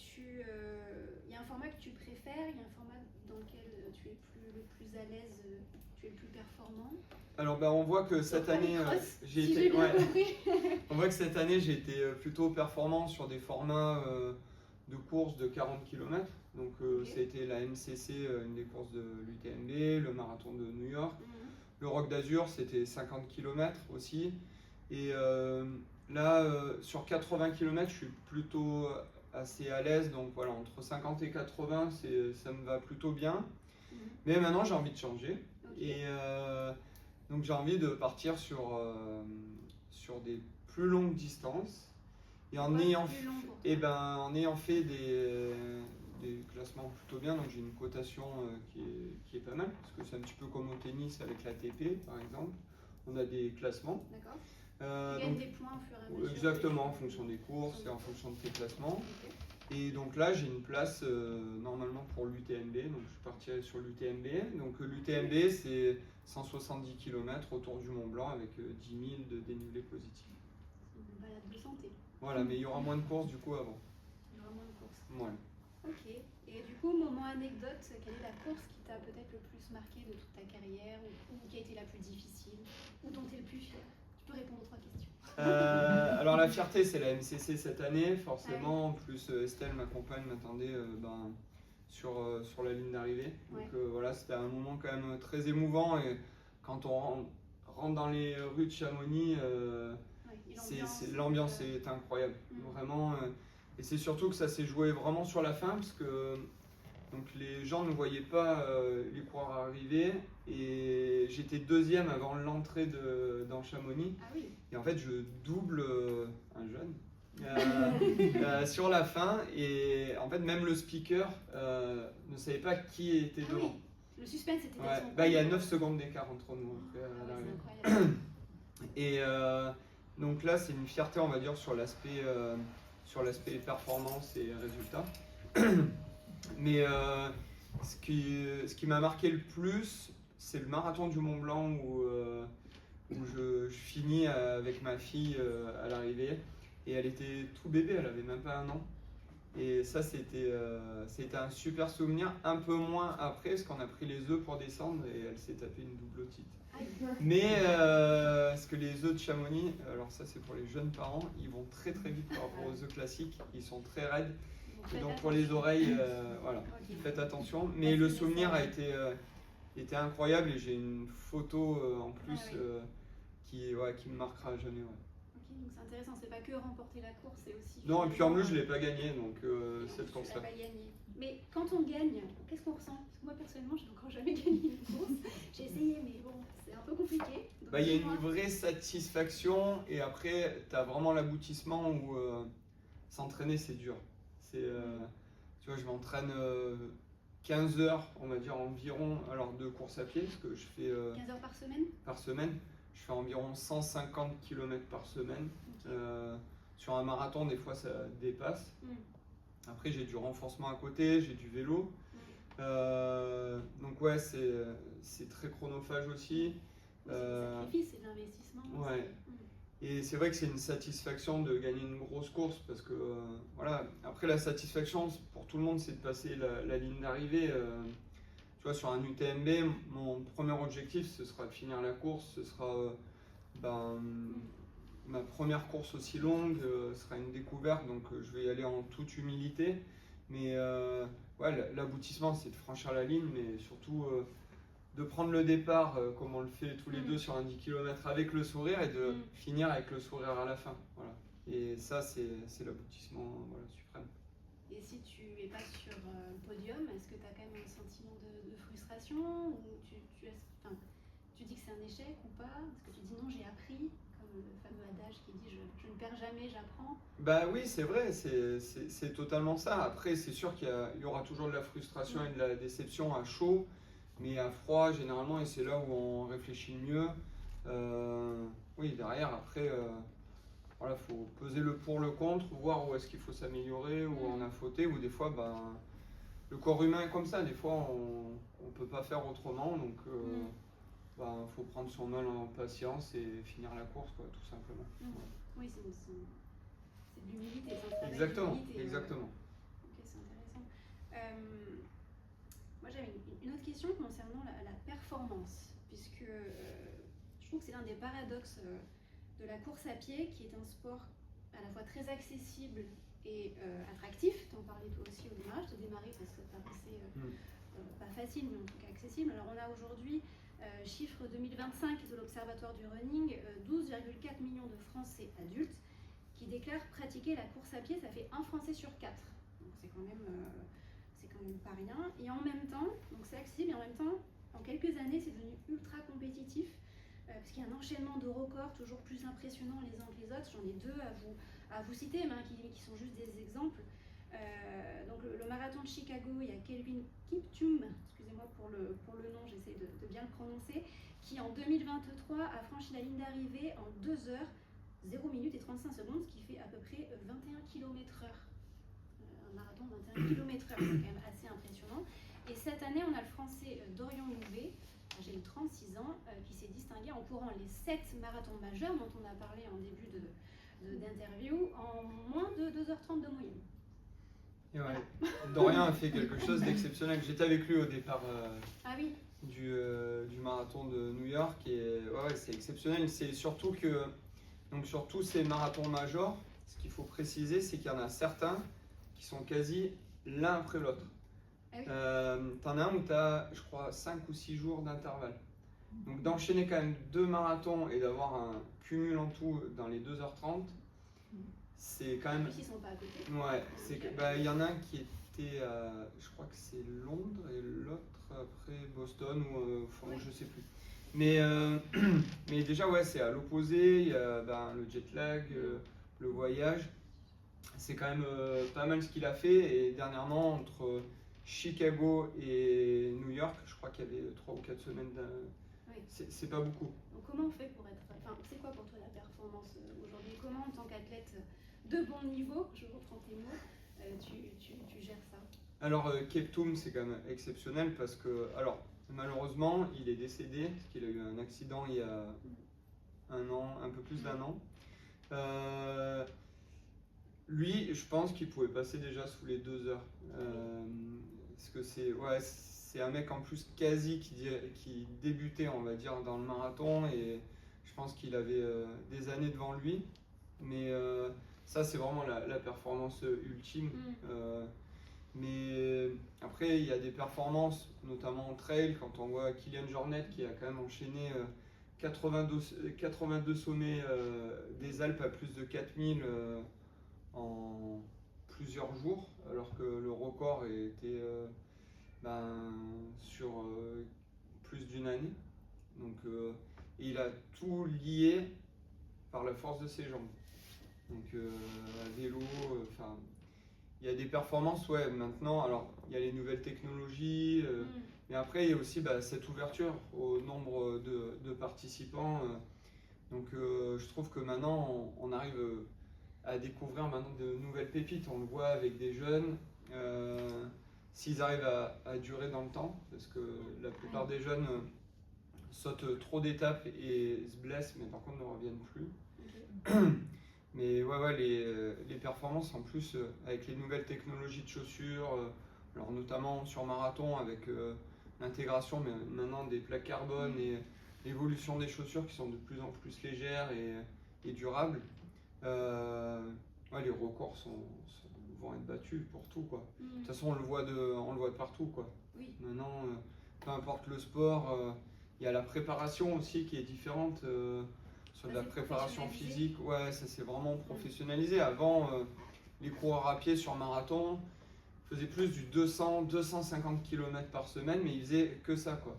Speaker 1: il y a un format que tu préfères, il y a un format dans lequel tu es le plus à l'aise, tu es le plus performant.
Speaker 2: Alors on voit que cette
Speaker 1: Sauf pas
Speaker 2: année,
Speaker 1: les crosses,
Speaker 2: j'ai
Speaker 1: si
Speaker 2: été,
Speaker 1: j'ai bien
Speaker 2: ouais,
Speaker 1: compris.
Speaker 2: on voit que cette année j'ai été plutôt performant sur des formats de courses de 40 km. Donc
Speaker 1: Ok.
Speaker 2: ça a été la MCC, une des courses de l'UTMB, le marathon de New York.
Speaker 1: Mhm.
Speaker 2: Le Roc d'Azur, c'était 50 km aussi. Et là, sur 80 km, je suis plutôt assez à l'aise. Donc voilà, entre 50 et 80, ça me va plutôt bien.
Speaker 1: Mhm.
Speaker 2: Mais maintenant, j'ai envie de changer.
Speaker 1: Ok.
Speaker 2: Et donc j'ai envie de partir sur des plus longues distances. Et en
Speaker 1: Pourquoi
Speaker 2: ayant,
Speaker 1: plus long pour toi?
Speaker 2: en ayant fait des classements plutôt bien, donc j'ai une cotation qui est pas mal, parce que c'est un petit peu comme au tennis avec l'ATP par exemple, on a des classements.
Speaker 1: D'accord.
Speaker 2: Euh,
Speaker 1: Tu gagnes
Speaker 2: donc,
Speaker 1: des points au fur et à mesure.
Speaker 2: exactement, en fonction des courses et en fonction de tes classements.
Speaker 1: Ok.
Speaker 2: Et donc là, j'ai une place normalement pour l'UTMB, donc je partirai sur l'UTMB. Donc l'UTMB, c'est 170 km autour du Mont Blanc avec 10 000 de dénivelé positif.
Speaker 1: C'est une balade de santé.
Speaker 2: Voilà, mais il y aura moins de courses du coup avant.
Speaker 1: Il y aura moins de courses.
Speaker 2: Voilà.
Speaker 1: Ok. Et du coup, moment anecdote, quelle est la course qui t'a peut-être le plus marqué de toute ta carrière ou qui a été la plus difficile ou dont tu es le plus fier? Tu peux répondre aux 3 questions.
Speaker 2: Alors la fierté, c'est la MCC cette année, forcément. En plus, Estelle, ma compagne, m'attendait sur la ligne d'arrivée. Donc voilà, c'était un moment quand même très émouvant. Et quand on rentre dans les rues de Chamonix, l'ambiance est incroyable. Vraiment. Et c'est surtout que ça s'est joué vraiment sur la fin, parce que donc les gens ne voyaient pas les coureurs arriver. Et j'étais deuxième avant l'entrée dans Chamonix.
Speaker 1: Ah oui.
Speaker 2: Et en fait, je double un jeune sur la fin. Et en fait, même le speaker ne savait pas qui était devant.
Speaker 1: Oui. Le suspense était
Speaker 2: Il y a 9 secondes d'écart entre nous. Après,
Speaker 1: c'est incroyable.
Speaker 2: et donc là, c'est une fierté, on va dire, sur l'aspect performance et résultats. Mais ce qui m'a marqué le plus, c'est le marathon du Mont Blanc où je finis avec ma fille à l'arrivée. Et elle était tout bébé, elle avait même pas 1 an. Et ça, c'était un super souvenir. Un peu moins après, parce qu'on a pris les œufs pour descendre et elle s'est tapée une double otite. Mais parce que les œufs de Chamonix, alors ça c'est pour les jeunes parents, ils vont très très vite par rapport aux œufs classiques, ils sont très raides. Et donc pour les oreilles, voilà, faites attention. Mais le souvenir a été incroyable et j'ai une photo en plus qui me marquera à jamais. Ouais.
Speaker 1: Ok, donc c'est intéressant, c'est pas que remporter la course, c'est aussi.
Speaker 2: Non, et puis en plus je l'ai pas gagné, donc cette course-là.
Speaker 1: Tu l'as pas gagné. Mais quand on gagne, qu'est-ce qu'on ressent? Parce que moi personnellement, je n'ai encore jamais gagné une course. J'ai essayé, mais bon, c'est un peu compliqué.
Speaker 2: Il y a une vraie satisfaction et après tu as vraiment l'aboutissement où s'entraîner c'est dur. Tu vois, je m'entraîne 15 heures, on va dire environ, alors de course à pied, parce que je fais
Speaker 1: 15 heures par semaine.
Speaker 2: Par semaine, je fais environ 150 km par semaine. Okay. Sur un marathon, des fois ça dépasse. Après, j'ai du renforcement à côté, j'ai du vélo. Donc ouais, c'est très chronophage aussi.
Speaker 1: C'est un sacrifice, c'est de l'investissement.
Speaker 2: Ouais. Et c'est vrai que c'est une satisfaction de gagner une grosse course parce que voilà. Après, la satisfaction pour tout le monde, c'est de passer la ligne d'arrivée. Tu vois, sur un UTMB, mon premier objectif, ce sera de finir la course, ce sera ma première course aussi longue sera une découverte, donc je vais y aller en toute humilité. Mais ouais, l'aboutissement, c'est de franchir la ligne, mais surtout de prendre le départ, comme on le fait tous les deux sur un 10 km avec le sourire, et de finir avec le sourire à la fin. Voilà. Et ça, c'est l'aboutissement voilà, suprême.
Speaker 1: Et si tu n'es pas sur le podium, est-ce que tu as quand même un sentiment de frustration, ou tu dis que c'est un échec ou pas? Est-ce que tu dis non, j'ai appris, comme le fameux adage qui dit je ne perds jamais, j'apprends?
Speaker 2: Bah oui, c'est vrai, c'est totalement ça. Après, c'est sûr qu'il y aura toujours de la frustration et de la déception à chaud, mais à froid, généralement, et c'est là où on réfléchit le mieux. Oui, derrière, après, voilà, faut peser le pour, le contre, voir où est-ce qu'il faut s'améliorer, où on a fauté, ou des fois, ben, le corps humain est comme ça, des fois, on ne peut pas faire autrement, donc ben, faut prendre son mal en patience et finir la course, quoi, tout simplement.
Speaker 1: Oui, c'est de l'humilité, c'est un travail
Speaker 2: exactement,
Speaker 1: d'humilité.
Speaker 2: exactement.
Speaker 1: Ok, c'est intéressant. Moi, j'avais une autre question concernant la performance, puisque je trouve que c'est l'un des paradoxes de la course à pied, qui est un sport à la fois très accessible et attractif. Tu en parlais toi aussi au démarrage, tu as démarré parce que ça paraissait pas facile, mais en tout cas accessible. Alors on a aujourd'hui, chiffre 2025 de l'Observatoire du Running, 12,4 millions de Français adultes qui déclarent pratiquer la course à pied. Ça fait un Français sur 4. Donc c'est quand même pas rien. Et en même temps, donc c'est accessible, et en même temps, en quelques années, c'est devenu ultra compétitif. Parce qu'il y a un enchaînement de records toujours plus impressionnants les uns que les autres. J'en ai deux à vous citer, mais qui sont juste des exemples. Donc le marathon de Chicago, il y a Kelvin Kiptum, excusez-moi pour le nom, j'essaie de bien le prononcer, qui en 2023 a franchi la ligne d'arrivée en 2 heures, 0 minutes et 35 secondes, ce qui fait à peu près 21 km/h. Un marathon 21 km/h, c'est quand même assez impressionnant. Et cette année, on a le français Dorian Louvet, âgé de 36 ans, qui s'est distingué en courant les 7 marathons majeurs dont on a parlé en début d'interview en moins de 2h30 de moyenne.
Speaker 2: Et ouais, voilà. Dorian a fait quelque chose d'exceptionnel. J'étais avec lui au départ du marathon de New York, et ouais, c'est exceptionnel. C'est surtout que donc sur tous ces marathons majors, ce qu'il faut préciser, c'est qu'il y en a certains qui sont quasi l'un après l'autre.
Speaker 1: Ah oui.
Speaker 2: T'en as un où tu as, je crois, 5 ou 6 jours d'intervalle. Donc d'enchaîner quand même 2 marathons et d'avoir un cumul en tout dans les 2h30, c'est quand même...
Speaker 1: En plus, ils sont pas à côté.
Speaker 2: Ouais, il y en a un qui était, je crois que c'est Londres, et l'autre après Boston, ou je sais plus. Mais déjà, ouais, c'est à l'opposé, il y a le jet lag, le voyage. C'est quand même pas mal ce qu'il a fait, et dernièrement, entre Chicago et New York, je crois qu'il y avait 3 ou 4 semaines.
Speaker 1: Oui.
Speaker 2: C'est pas beaucoup.
Speaker 1: Donc comment on fait pour être... Enfin, c'est quoi pour toi la performance aujourd'hui? Comment, en tant qu'athlète de bon niveau, je reprends tes mots, tu gères ça?
Speaker 2: Alors, Keptoum, c'est quand même exceptionnel parce que, alors, malheureusement, il est décédé parce qu'il a eu un accident il y a un an, un peu plus d'1 an. Lui, je pense qu'il pouvait passer déjà sous les 2 heures. Parce que c'est un mec en plus quasi qui débutait, on va dire, dans le marathon, et je pense qu'il avait des années devant lui. Mais ça, c'est vraiment la performance ultime. Mais après, il y a des performances, notamment en trail, quand on voit Kilian Jornet qui a quand même enchaîné 82 sommets des Alpes à plus de 4000 en plusieurs jours, alors que le record était sur plus d'une année. Donc, il a tout lié par la force de ses jambes. Donc, à vélo, il y a des performances, ouais, maintenant. Alors, il y a les nouvelles technologies, mais après, il y a aussi cette ouverture au nombre de participants. Donc, je trouve que maintenant, on arrive à découvrir maintenant de nouvelles pépites. On le voit avec des jeunes, s'ils arrivent à durer dans le temps, parce que la plupart des jeunes sautent trop d'étapes et se blessent, mais par contre ne reviennent plus. Mais ouais, les performances en plus avec les nouvelles technologies de chaussures, alors notamment sur marathon avec l'intégration maintenant des plaques carbone et l'évolution des chaussures qui sont de plus en plus légères et durable, ouais, les records vont être battus pour tout, quoi. De toute façon, on le voit de partout, quoi.
Speaker 1: Oui.
Speaker 2: Maintenant, peu importe le sport, il y a la préparation aussi qui est différente. Sur de la préparation physique, ouais, ça s'est vraiment professionnalisé. Avant, les coureurs à pied sur marathon faisaient plus du 200-250 km par semaine, mais ils faisaient que ça, quoi.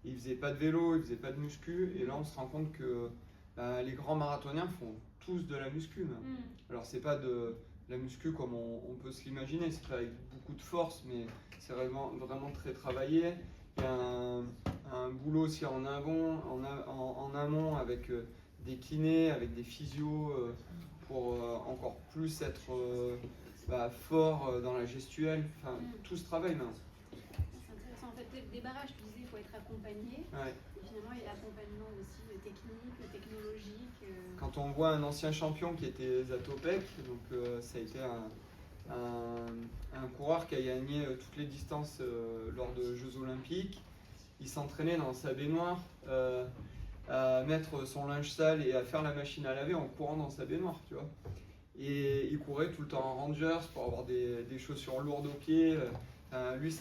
Speaker 2: Ils faisaient pas de vélo, ils faisaient pas de muscu, et là on se rend compte que les grands marathoniens font tous de la muscu. Alors c'est pas de la muscu comme on peut se l'imaginer, c'est pas avec beaucoup de force, mais c'est vraiment très travaillé. Il y a un boulot aussi en amont avec des kinés, avec des physios pour encore plus être fort dans la gestuelle. Enfin, tout ce travail maintenant.
Speaker 1: C'est intéressant. En fait, dès le débarrage, tu disais qu'il faut être accompagné.
Speaker 2: Ouais.
Speaker 1: Et finalement, il y a l'accompagnement aussi technique, technologique.
Speaker 2: Quand on voit un ancien champion qui était Zatopek, donc ça a été un coureur qui a gagné toutes les distances lors de Jeux Olympiques. Il s'entraînait dans sa baignoire à mettre son linge sale et à faire la machine à laver en courant dans sa baignoire, tu vois. Et il courait tout le temps en Rangers pour avoir des chaussures lourdes aux pieds. Lui,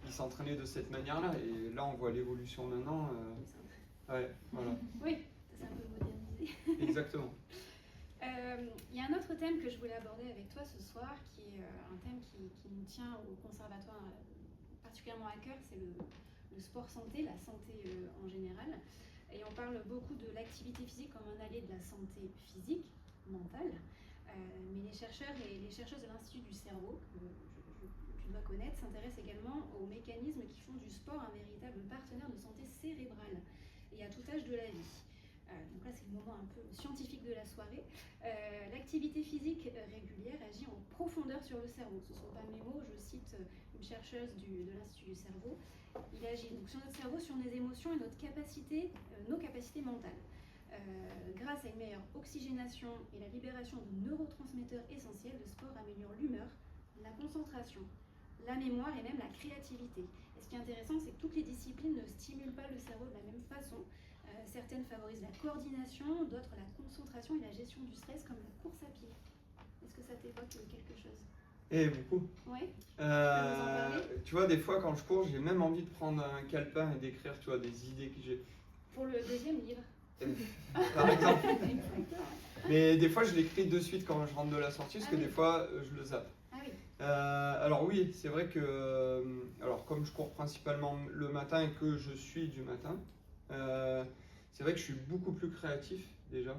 Speaker 2: il s'entraînait de cette manière-là. Et là, on voit l'évolution maintenant. Ouais, voilà.
Speaker 1: Oui, c'est un peu modernisé.
Speaker 2: Exactement.
Speaker 1: Il y a un autre thème que je voulais aborder avec toi ce soir, qui est un thème qui nous tient au conservatoire particulièrement à cœur, c'est le sport santé, la santé en général. Et on parle beaucoup de l'activité physique comme un allié de la santé physique, mentale. Mais les chercheurs et les chercheuses de l'Institut du cerveau, que tu dois connaître, s'intéressent également aux mécanismes qui font du sport un véritable partenaire de santé cérébrale et à tout âge de la vie. Donc là, c'est le moment un peu scientifique de la soirée. L'activité physique régulière agit en profondeur sur le cerveau. Ce ne sont pas mes mots, je cite une chercheuse de l'Institut du cerveau. Il agit donc sur notre cerveau, sur nos émotions et nos capacités mentales. Grâce à une meilleure oxygénation et la libération de neurotransmetteurs essentiels, le sport améliore l'humeur, la concentration, la mémoire et même la créativité. Et ce qui est intéressant, c'est que toutes les disciplines ne stimulent pas le cerveau de la même façon. Certaines favorisent la coordination, d'autres la concentration et la gestion du stress, comme la course à pied. Est-ce que ça t'évoque quelque chose ?
Speaker 2: Beaucoup.
Speaker 1: Oui.
Speaker 2: Tu vois, des fois quand je cours, j'ai même envie de prendre un calepin et d'écrire, tu vois, des idées que j'ai.
Speaker 1: Pour le deuxième livre.
Speaker 2: Par exemple. Mais des fois, je l'écris de suite quand je rentre de la sortie, parce que des fois, je le zappe.
Speaker 1: Ah oui.
Speaker 2: Alors oui, c'est vrai que, comme je cours principalement le matin et que je suis du matin, c'est vrai que je suis beaucoup plus créatif déjà.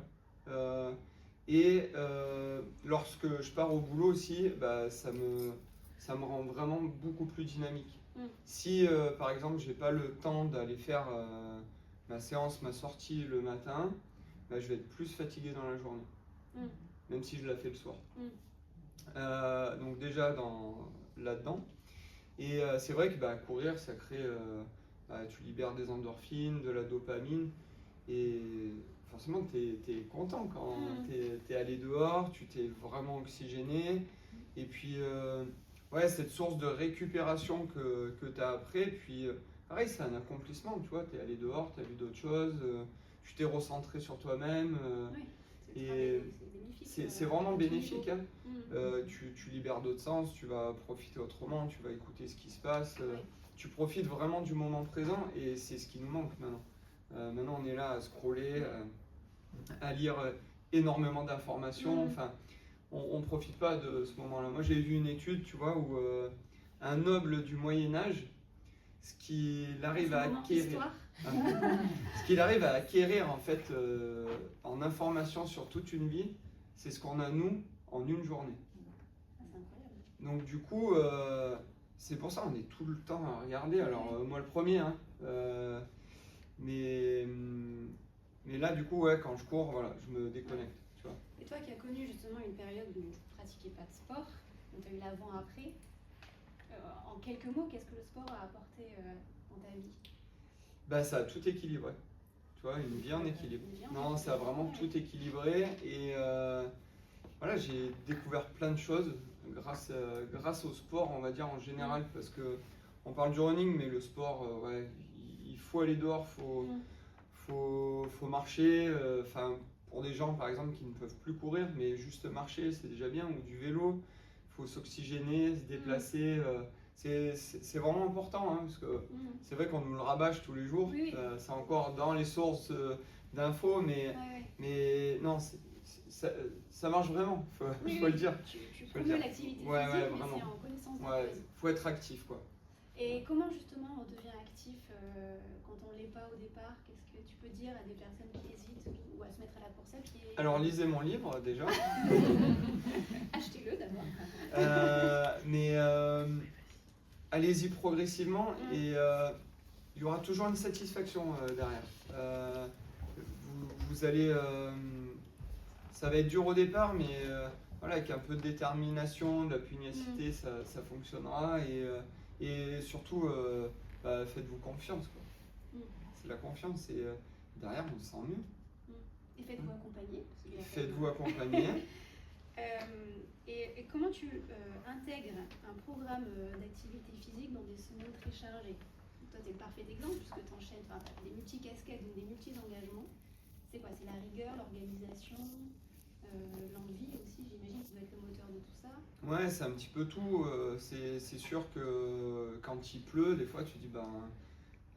Speaker 2: Lorsque je pars au boulot aussi, ça me rend vraiment beaucoup plus dynamique. Si par exemple j'ai pas le temps d'aller faire ma séance, ma sortie le matin, je vais être plus fatigué dans la journée, même si je la fais le soir. Donc déjà là-dedans. Et c'est vrai que courir, ça crée, tu libères des endorphines, de la dopamine, et forcément tu es content quand tu es allé dehors, tu t'es vraiment oxygéné, et puis cette source de récupération que tu as après, puis pareil, c'est un accomplissement, tu vois, tu es allé dehors, tu as vu d'autres choses, tu t'es recentré sur toi-même, et c'est vraiment bénéfique, hein. Tu libères d'autres sens, tu vas profiter autrement, tu vas écouter ce qui se passe, tu profites vraiment du moment présent, et c'est ce qui nous manque maintenant. Maintenant on est là à scroller, à lire énormément d'informations, enfin on ne profite pas de ce moment-là. Moi j'ai vu une étude, tu vois, où un noble du Moyen-Âge, ce qu'il arrive à acquérir en fait en information sur toute une vie, c'est ce qu'on a nous en une journée.
Speaker 1: C'est incroyable.
Speaker 2: Donc du coup, c'est pour ça on est tout le temps à regarder. Alors moi le premier, hein, mais là du coup quand je cours, voilà, je me déconnecte, tu vois.
Speaker 1: Et toi qui as connu justement une période où tu ne pratiquais pas de sport, où tu as eu l'avant-après, en quelques mots, qu'est-ce que le sport a apporté dans ta vie ?
Speaker 2: Ça a tout équilibré. Tu vois, une vie en équilibre. Non, ça a vraiment tout équilibré, et voilà, j'ai découvert plein de choses grâce au sport, on va dire en général, parce que on parle du running, mais le sport, il faut aller dehors, faut marcher, pour des gens par exemple qui ne peuvent plus courir, mais juste marcher c'est déjà bien, ou du vélo, il faut s'oxygéner, se déplacer. C'est vraiment important, hein, parce que c'est vrai qu'on nous le rabâche tous les jours,
Speaker 1: Oui, oui.
Speaker 2: c'est encore dans les sources d'infos, mais non, ça marche vraiment, faut le dire.
Speaker 1: Tu
Speaker 2: Faut le
Speaker 1: promeux
Speaker 2: dire.
Speaker 1: l'activité
Speaker 2: Ouais,
Speaker 1: physique, mais
Speaker 2: vraiment.
Speaker 1: c'est en connaissance de
Speaker 2: Ouais,
Speaker 1: cause.
Speaker 2: faut être actif, quoi.
Speaker 1: Et comment justement on devient actif quand on ne l'est pas au départ? Qu'est-ce que tu peux dire à des personnes qui hésitent ou à se mettre à la course à pied?
Speaker 2: Alors lisez mon livre déjà.
Speaker 1: Achetez-le d'abord.
Speaker 2: Mais allez-y progressivement et il y aura toujours une satisfaction derrière. Vous allez, ça va être dur au départ, mais voilà, avec un peu de détermination, de la pugnacité, ça fonctionnera et surtout, faites-vous confiance, quoi. C'est la confiance et derrière on se sent mieux.
Speaker 1: Et faites-vous accompagner.
Speaker 2: Faites-vous accompagner.
Speaker 1: Et comment tu intègres un programme d'activité physique dans des semaines très chargées? Toi, tu es le parfait exemple puisque tu enchaînes, tu as des multi-casquettes, des multi-engagements. C'est quoi? C'est la rigueur, l'organisation, l'envie aussi, j'imagine, qui doit être le moteur de tout ça.
Speaker 2: Ouais, c'est un petit peu tout. C'est sûr que quand il pleut, des fois tu dis,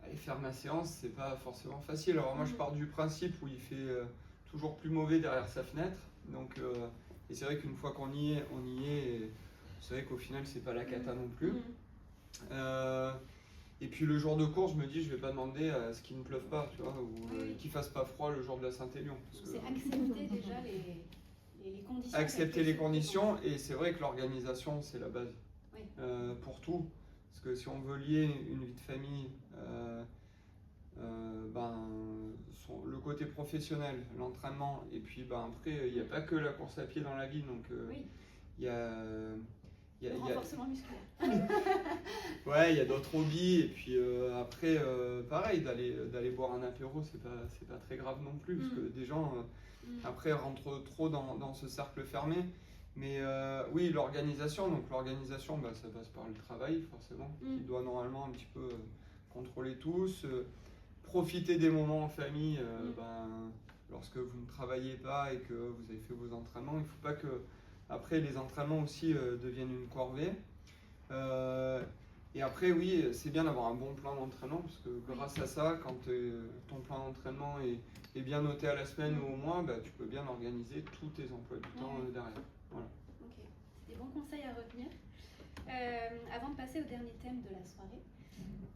Speaker 2: aller faire ma séance, c'est pas forcément facile. Alors moi, je pars du principe où il fait toujours plus mauvais derrière sa fenêtre. Donc, et c'est vrai qu'une fois qu'on y est, on y est. Et c'est vrai qu'au final, c'est pas la cata non plus. Et puis le jour de course, je me dis, je vais pas demander à ce qu'il ne pleuve pas, tu vois, ou qu'il fasse pas froid le jour de la Saint-Élion.
Speaker 1: C'est accepter déjà les conditions.
Speaker 2: Accepter les conditions, et c'est vrai que l'organisation, c'est la base pour tout. Parce que si on veut lier une vie de famille, le côté professionnel, l'entraînement, et puis après, il n'y a pas que la course à pied dans la vie, donc il y a...
Speaker 1: Le renforcement musculaire.
Speaker 2: Ouais, il y a d'autres hobbies, et puis après, pareil, d'aller boire un apéro, c'est pas très grave non plus, parce que des gens, après, rentrent trop dans ce cercle fermé. Mais oui, l'organisation, ça passe par le travail, forcément, qui doit normalement un petit peu contrôler tous. Profiter des moments en famille, lorsque vous ne travaillez pas et que vous avez fait vos entraînements. Il ne faut pas que après les entraînements aussi deviennent une corvée. Et après, oui, c'est bien d'avoir un bon plan d'entraînement, parce que grâce à ça, quand ton plan d'entraînement est bien noté à la semaine ou au mois, tu peux bien organiser tous tes emplois du temps derrière. Voilà.
Speaker 1: Ok, c'est des bons conseils à retenir. Avant de passer au dernier thème de la soirée,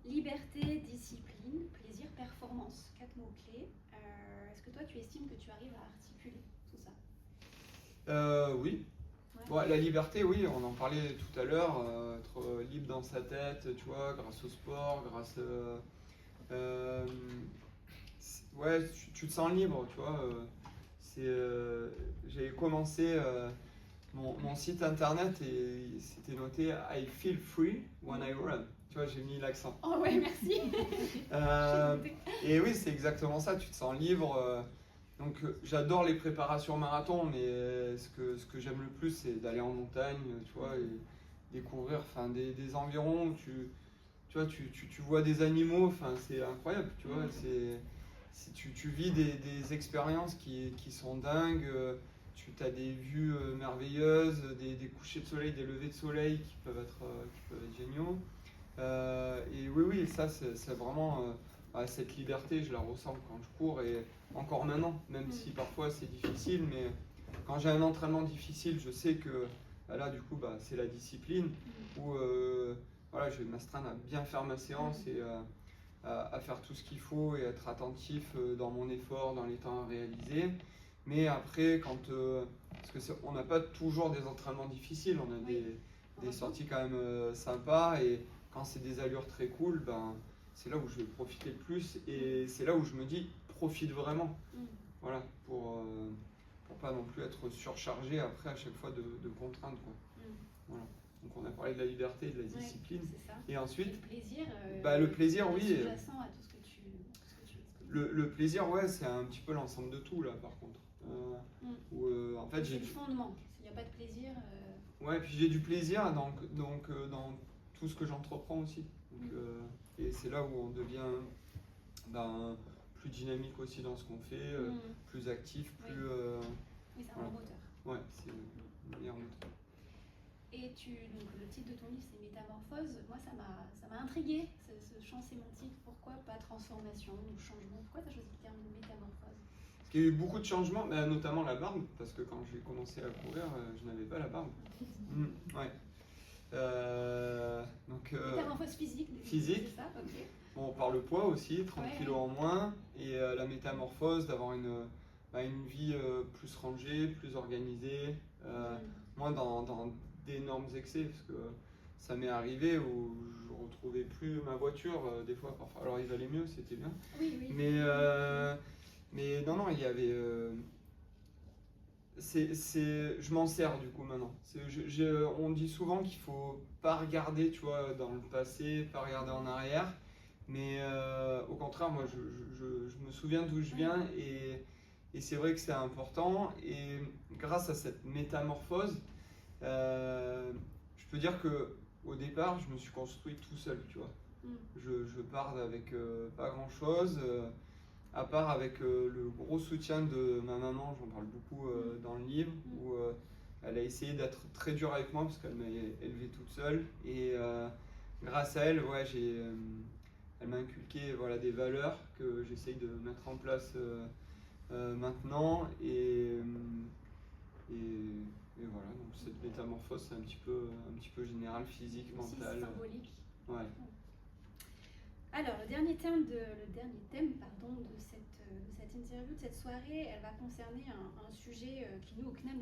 Speaker 1: liberté, discipline, plaisir, performance, 4 mots-clés. Est-ce que toi, tu estimes que tu arrives à articuler tout ça?
Speaker 2: Oui. Ouais, la liberté, oui, on en parlait tout à l'heure, être libre dans sa tête, tu vois, grâce au sport, grâce... ouais, tu te sens libre, tu vois. J'ai commencé mon site internet et c'était noté I feel free when I run. Tu vois, j'ai mis l'accent.
Speaker 1: Oh ouais, merci.
Speaker 2: Et oui, c'est exactement ça, tu te sens libre. Donc j'adore les préparations marathon, mais ce que j'aime le plus, c'est d'aller en montagne, tu vois, et découvrir des environs où tu vois des animaux, c'est incroyable, tu vois. Tu vis des expériences qui sont dingues, tu as des vues merveilleuses, des couchers de soleil, des levées de soleil qui peuvent être géniaux. Et oui, ça c'est vraiment cette liberté, je la ressens quand je cours et encore maintenant, même si parfois c'est difficile, mais quand j'ai un entraînement difficile, je sais que là du coup c'est la discipline où voilà, je vais m'astreindre à bien faire ma séance et à faire tout ce qu'il faut et être attentif dans mon effort, dans les temps à réaliser. Mais après, parce qu'on n'a pas toujours des entraînements difficiles, on a des sorties quand même sympas, et quand c'est des allures très cool, c'est là où je vais profiter le plus, et c'est là où je me dis profite vraiment. Voilà, pour pas non plus être surchargé après à chaque fois de contraintes, quoi. Voilà. Donc on a parlé de la liberté et de la discipline.
Speaker 1: C'est ça.
Speaker 2: Et ensuite,
Speaker 1: le plaisir,
Speaker 2: oui.
Speaker 1: Sous-jacent à tout ce que tu
Speaker 2: le plaisir, ouais, c'est un petit peu l'ensemble de tout là, par contre. Où, en fait,
Speaker 1: c'est le fondement. S'il n'y a pas de plaisir.
Speaker 2: Ouais, puis j'ai du plaisir donc dans tout ce que j'entreprends aussi. Donc, et c'est là où on devient plus dynamique aussi dans ce qu'on fait, plus actif, plus...
Speaker 1: Oui, c'est un bon moteur.
Speaker 2: Ouais, c'est le meilleur moteur.
Speaker 1: Et donc le titre de ton livre, c'est Métamorphose. Moi, ça m'a intriguée, ce champ sémantique. Pourquoi pas transformation ou changement? Pourquoi tu as choisi le terme de métamorphose?
Speaker 2: Parce qu'il y a eu beaucoup de changements, notamment la barbe, parce que quand j'ai commencé à courir, je n'avais pas la barbe. Ouais.
Speaker 1: Métamorphose physique.
Speaker 2: Physique.
Speaker 1: C'est ça, ok.
Speaker 2: Bon, par le poids aussi, 30 kilos en moins, et la métamorphose d'avoir une vie plus rangée, plus organisée, moins dans d'énormes excès, parce que ça m'est arrivé où je ne retrouvais plus ma voiture des fois parfois. Alors il valait mieux, c'était bien.
Speaker 1: Oui.
Speaker 2: Mais non, il y avait... je m'en sers du coup maintenant. On dit souvent qu'il faut pas regarder, tu vois, dans le passé, pas regarder en arrière. Mais au contraire, moi, je me souviens d'où je viens et c'est vrai que c'est important. Et grâce à cette métamorphose, je peux dire que au départ, je me suis construit tout seul, tu vois. Je pars avec pas grand-chose, à part avec le gros soutien de ma maman, j'en parle beaucoup dans le livre, où elle a essayé d'être très dure avec moi parce qu'elle m'a élevé toute seule. Et grâce à elle, ouais, elle m'a inculqué des valeurs que j'essaye de mettre en place maintenant. Et voilà, donc cette métamorphose, c'est un petit peu général, physique, mental.
Speaker 1: Symbolique.
Speaker 2: Ouais.
Speaker 1: Alors, le dernier thème de cette interview, de cette soirée, elle va concerner un sujet qui nous, au CNAM,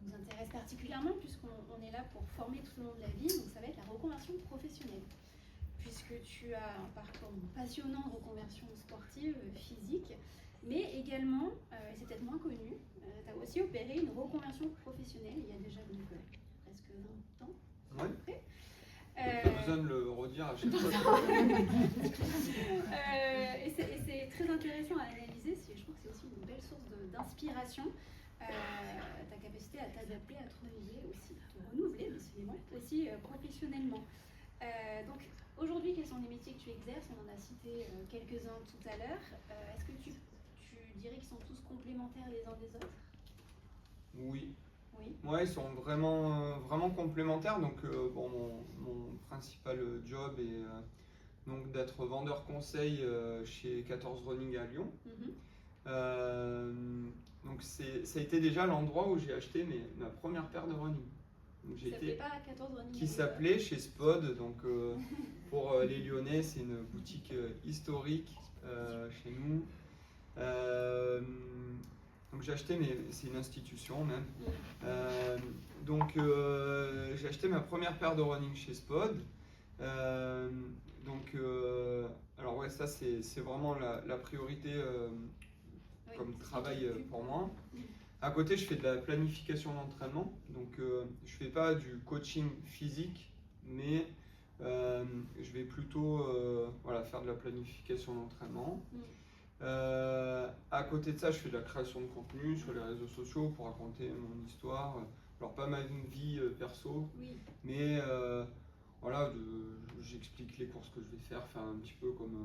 Speaker 1: nous intéresse particulièrement puisqu'on est là pour former tout le long de la vie, donc ça va être la reconversion professionnelle. Puisque tu as un parcours passionnant de reconversion sportive, physique, mais également, et c'est peut-être moins connu, tu as aussi opéré une reconversion professionnelle il y a déjà presque 20 ans.
Speaker 2: Ouais. Pas besoin de le redire à chaque fois.
Speaker 1: Et c'est très intéressant à analyser, je trouve que c'est aussi une belle source d'inspiration. Ta capacité à t'adapter, à te renouveler aussi, décidément, aussi professionnellement. Donc aujourd'hui, quels sont les métiers que tu exerces? On en a cité quelques-uns tout à l'heure. Est-ce que tu dirais qu'ils sont tous complémentaires les uns des autres?
Speaker 2: Oui. Ouais, ils sont vraiment complémentaires. Donc mon principal job est donc d'être vendeur conseil chez 14 Running à Lyon. Donc ça a été déjà l'endroit où j'ai acheté ma première paire de running. Donc, qui s'appelait chez Spod. Donc pour les Lyonnais, c'est une boutique historique chez nous. Donc j'ai acheté, c'est une institution même. Donc j'ai acheté ma première paire de running chez Spod. Alors ouais, ça c'est vraiment la priorité comme travail pour moi. À côté, je fais de la planification d'entraînement. Donc je fais pas du coaching physique, mais je vais plutôt faire de la planification d'entraînement. À côté de ça, je fais de la création de contenu sur les réseaux sociaux pour raconter mon histoire. Alors pas ma vie perso, mais j'explique les courses que je vais faire, un petit peu comme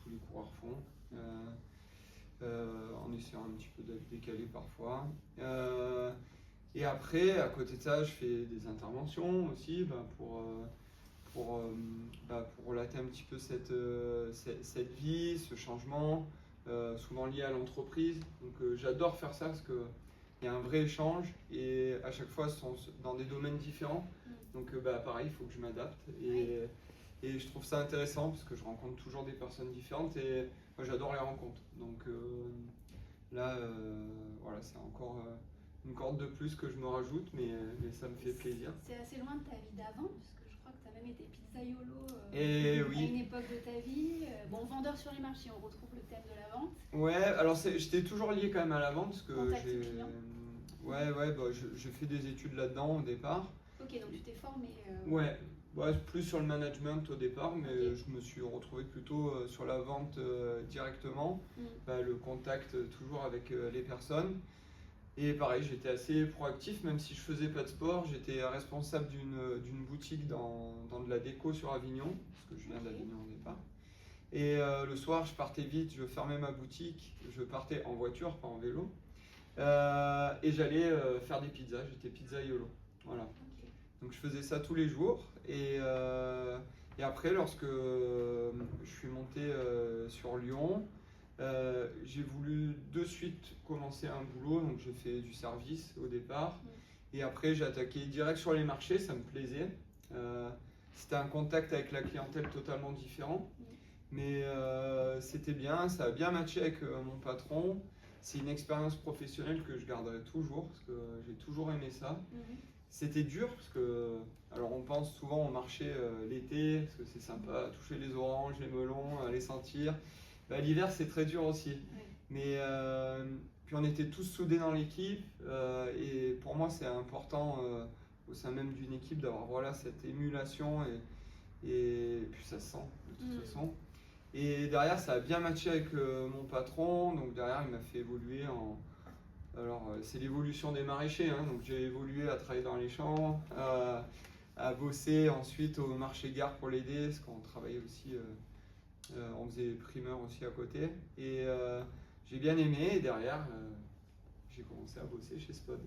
Speaker 2: tous les coureurs font, en essayant un petit peu d'être décalé parfois. Et après, à côté de ça, je fais des interventions aussi pour relater un petit peu cette vie, ce changement. Souvent lié à l'entreprise. Donc j'adore faire ça parce qu'il y a un vrai échange et à chaque fois ce sont dans des domaines différents. Donc pareil, il faut que je m'adapte et je trouve ça intéressant parce que je rencontre toujours des personnes différentes et moi j'adore les rencontres. Donc là, c'est encore une corde de plus que je me rajoute, mais ça me fait plaisir.
Speaker 1: C'est assez loin de ta vie d'avant, puisque je crois que tu as même été pizzaiolo
Speaker 2: à
Speaker 1: une époque de ta vie. Vendeur sur les marchés, on retrouve le thème de la vente.
Speaker 2: Ouais, alors j'étais toujours lié quand même à la vente, parce que j'ai fait des études là-dedans au départ.
Speaker 1: Ok, donc tu t'es formé
Speaker 2: plus sur le management au départ, mais je me suis retrouvé plutôt sur la vente directement, le contact toujours avec les personnes. Et pareil, j'étais assez proactif, même si je faisais pas de sport, j'étais responsable d'une boutique dans de la déco sur Avignon, parce que je viens d'Avignon au départ. Et le soir, je partais vite, je fermais ma boutique, je partais en voiture, pas en vélo. Et j'allais faire des pizzas, j'étais pizzaïolo. Voilà.
Speaker 1: Ok.
Speaker 2: Donc je faisais ça tous les jours. Et après, lorsque je suis monté sur Lyon, j'ai voulu de suite commencer un boulot. Donc j'ai fait du service au départ. Et après, j'ai attaqué direct sur les marchés, ça me plaisait. C'était un contact avec la clientèle totalement différent. Mais c'était bien, ça a bien matché avec mon patron. C'est une expérience professionnelle que je garderai toujours, parce que j'ai toujours aimé ça. C'était dur, parce que, alors on pense souvent au marché l'été, parce que c'est sympa, toucher les oranges, les melons, les sentir. Bah, l'hiver, c'est très dur aussi.
Speaker 1: Ouais.
Speaker 2: Mais puis on était tous soudés dans l'équipe, et pour moi, c'est important au sein même d'une équipe d'avoir voilà, cette émulation, et puis ça se sent de toute façon. Et derrière, ça a bien matché avec mon patron. Donc derrière, il m'a fait évoluer en... Alors, c'est l'évolution des maraîchers. Hein, donc j'ai évolué à travailler dans les champs, à bosser ensuite au marché gare pour l'aider, parce qu'on travaillait aussi, on faisait primeur aussi à côté. Et j'ai bien aimé. Et derrière, j'ai commencé à bosser chez Spod.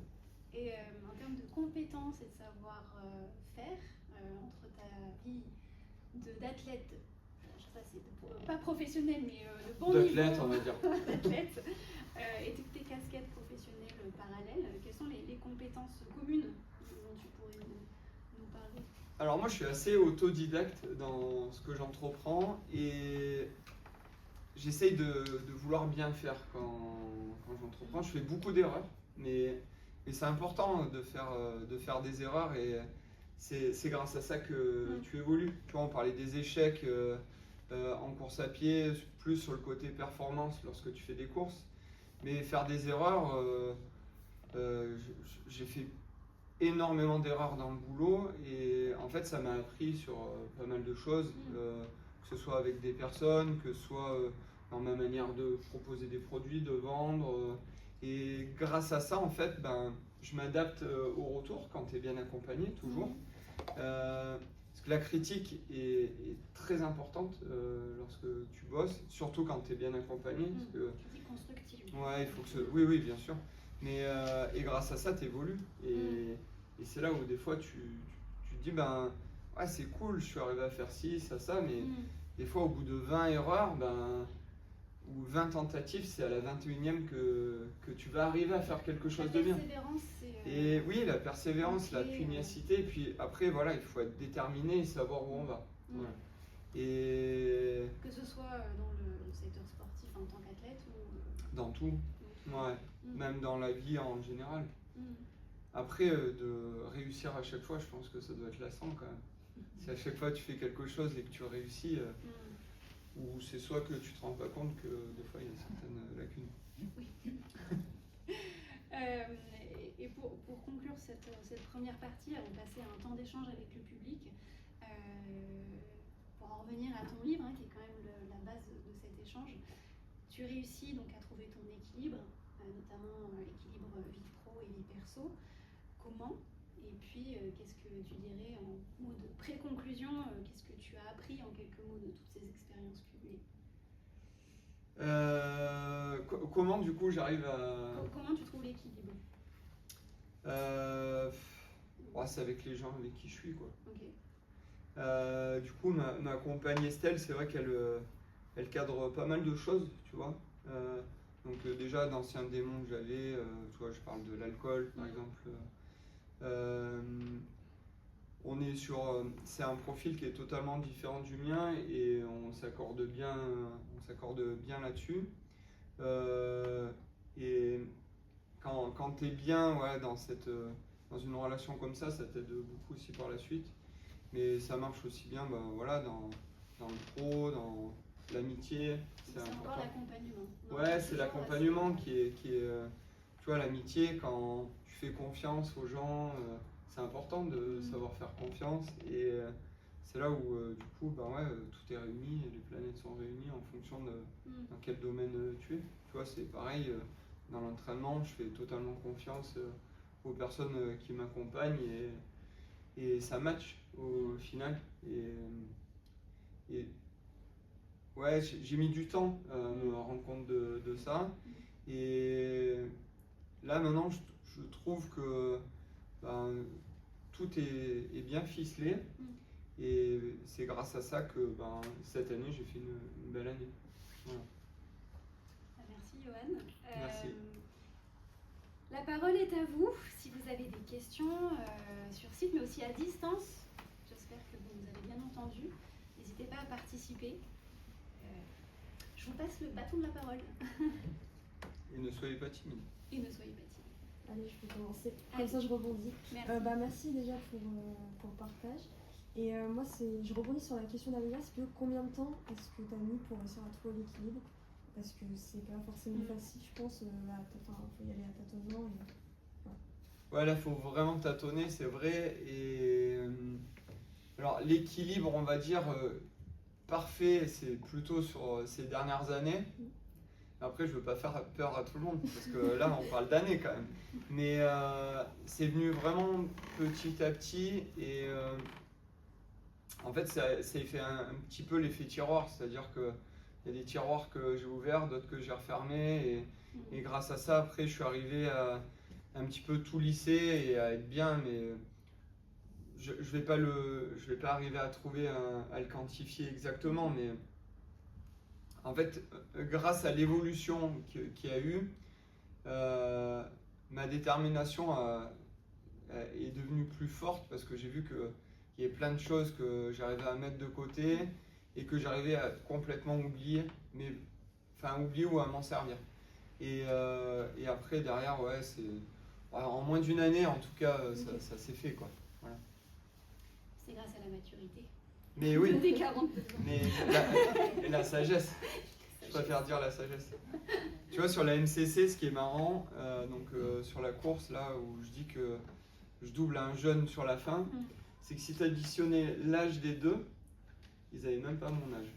Speaker 1: Et en termes de compétences et de savoir-faire, entre ta vie d'athlète, ça c'est pas professionnel, mais de bon niveau
Speaker 2: D'athlète, on va dire.
Speaker 1: d'athlète, et toutes tes casquettes professionnelles parallèles, quelles sont les compétences communes dont tu pourrais nous parler?
Speaker 2: Alors moi, je suis assez autodidacte dans ce que j'entreprends et j'essaye de vouloir bien faire quand j'entreprends. Je fais beaucoup d'erreurs, mais c'est important de faire des erreurs et c'est grâce à ça que tu évolues. Tu vois, on parlait des échecs en course à pied, plus sur le côté performance lorsque tu fais des courses. Mais faire des erreurs, j'ai fait énormément d'erreurs dans le boulot et en fait ça m'a appris sur pas mal de choses, que ce soit avec des personnes, que ce soit dans ma manière de proposer des produits, de vendre. Et grâce à ça, en fait, ben, je m'adapte au retour quand tu es bien accompagné, toujours. Parce que la critique est très importante lorsque tu bosses, surtout quand tu es bien accompagné. Parce que,
Speaker 1: critique constructive.
Speaker 2: ouais, il faut que oui, oui, bien sûr. Mais, et grâce à ça, tu évolues. Et c'est là où des fois tu te dis, ben, ouais, c'est cool, je suis arrivé à faire ci, ça, mais des fois au bout de 20 erreurs, ben, ou 20 tentatives, c'est à la 21e que tu vas arriver à faire quelque chose de bien.
Speaker 1: La persévérance, c'est...
Speaker 2: Et oui, la persévérance, la
Speaker 1: clé,
Speaker 2: pugnacité, et puis après, voilà, il faut être déterminé et savoir où on va. Voilà. Et
Speaker 1: que ce soit dans le secteur sportif en tant qu'athlète ou...
Speaker 2: dans tout, ouais, même dans la vie en général. Après, de réussir à chaque fois, je pense que ça doit être lassant quand même. Si à chaque fois tu fais quelque chose et que tu réussis, ou c'est soit que tu te rends pas compte que des fois il y a certaines lacunes.
Speaker 1: Oui. Et pour conclure cette première partie, avant de passer à un temps d'échange avec le public, pour en revenir à ton livre, hein, qui est quand même la base de cet échange, tu réussis donc à trouver ton équilibre, notamment l'équilibre vie pro et vie perso. Comment? Et puis, qu'est-ce que tu dirais en mots de pré-conclusion, qu'est-ce que tu as appris en quelques mots de toutes ces expériences cumulées?
Speaker 2: Comment du coup j'arrive à...
Speaker 1: Comment tu trouves l'équilibre?
Speaker 2: Ouais, c'est avec les gens avec qui je suis, quoi.
Speaker 1: Okay.
Speaker 2: Du coup, ma compagne Estelle, c'est vrai qu'elle elle cadre pas mal de choses, tu vois. Donc déjà, d'anciens démons que j'avais, tu vois, je parle de l'alcool, par exemple. On est sur, c'est un profil qui est totalement différent du mien et on s'accorde bien là-dessus. Et quand tu es bien, ouais, dans une relation comme ça t'aide beaucoup aussi par la suite. Mais ça marche aussi bien, bah, voilà, dans le pro, dans l'amitié.
Speaker 1: C'est encore l'accompagnement.
Speaker 2: Ouais, c'est l'accompagnement qui est tu vois, l'amitié, quand tu fais confiance aux gens, c'est important de savoir faire confiance. Et c'est là où, du coup, bah ouais, tout est réuni, les planètes sont réunies en fonction de dans quel domaine tu es. Tu vois, c'est pareil, dans l'entraînement, je fais totalement confiance aux personnes qui m'accompagnent et ça match au final. Et ouais, j'ai mis du temps à me rendre compte de ça. Et là, maintenant, je trouve que ben, tout est bien ficelé. Et c'est grâce à ça que ben, cette année, j'ai fait une belle année. Voilà.
Speaker 1: Merci Johan.
Speaker 2: Merci.
Speaker 1: La parole est à vous. Si vous avez des questions sur site, mais aussi à distance, j'espère que vous nous avez bien entendu. N'hésitez pas à participer. Je vous passe le bâton de la parole.
Speaker 2: Et ne soyez pas timide.
Speaker 1: Et ne soyez pas timide.
Speaker 3: Allez, je peux commencer. Comme
Speaker 1: Allez.
Speaker 3: ça, je rebondis.
Speaker 1: Merci.
Speaker 3: Merci déjà pour le partage. Et moi, je rebondis sur la question d'Amélia. C'est que combien de temps est-ce que tu as mis pour réussir à trouver l'équilibre? Parce que c'est pas forcément facile, je pense. Faut y aller à tâtonnement.
Speaker 2: Ouais, là, il faut vraiment tâtonner, c'est vrai. Et alors, l'équilibre, on va dire, parfait, c'est plutôt sur ces dernières années. Après, je veux pas faire peur à tout le monde, parce que là, on parle d'années quand même. Mais c'est venu vraiment petit à petit. Et en fait, ça fait un petit peu l'effet tiroir. C'est-à-dire qu'il y a des tiroirs que j'ai ouverts, d'autres que j'ai refermés. Et grâce à ça, après, je suis arrivé à un petit peu tout lisser et à être bien. Mais je vais pas arriver à trouver, à le quantifier exactement. Mais en fait, grâce à l'évolution qu'il y a eu, ma détermination est devenue plus forte parce que j'ai vu qu'il y avait plein de choses que j'arrivais à mettre de côté et que j'arrivais à complètement oublier, oublier ou à m'en servir. Et après, derrière, ouais, en moins d'une année, en tout cas, ça s'est fait, quoi. Voilà.
Speaker 1: C'est grâce à la maturité.
Speaker 2: Mais oui,
Speaker 1: Des 42 ans.
Speaker 2: mais la sagesse, je préfère dire la sagesse. Tu vois, sur la MCC, ce qui est marrant, sur la course, là où je dis que je double un jeune sur la fin, c'est que si tu additionnais l'âge des deux, ils n'avaient même pas mon âge.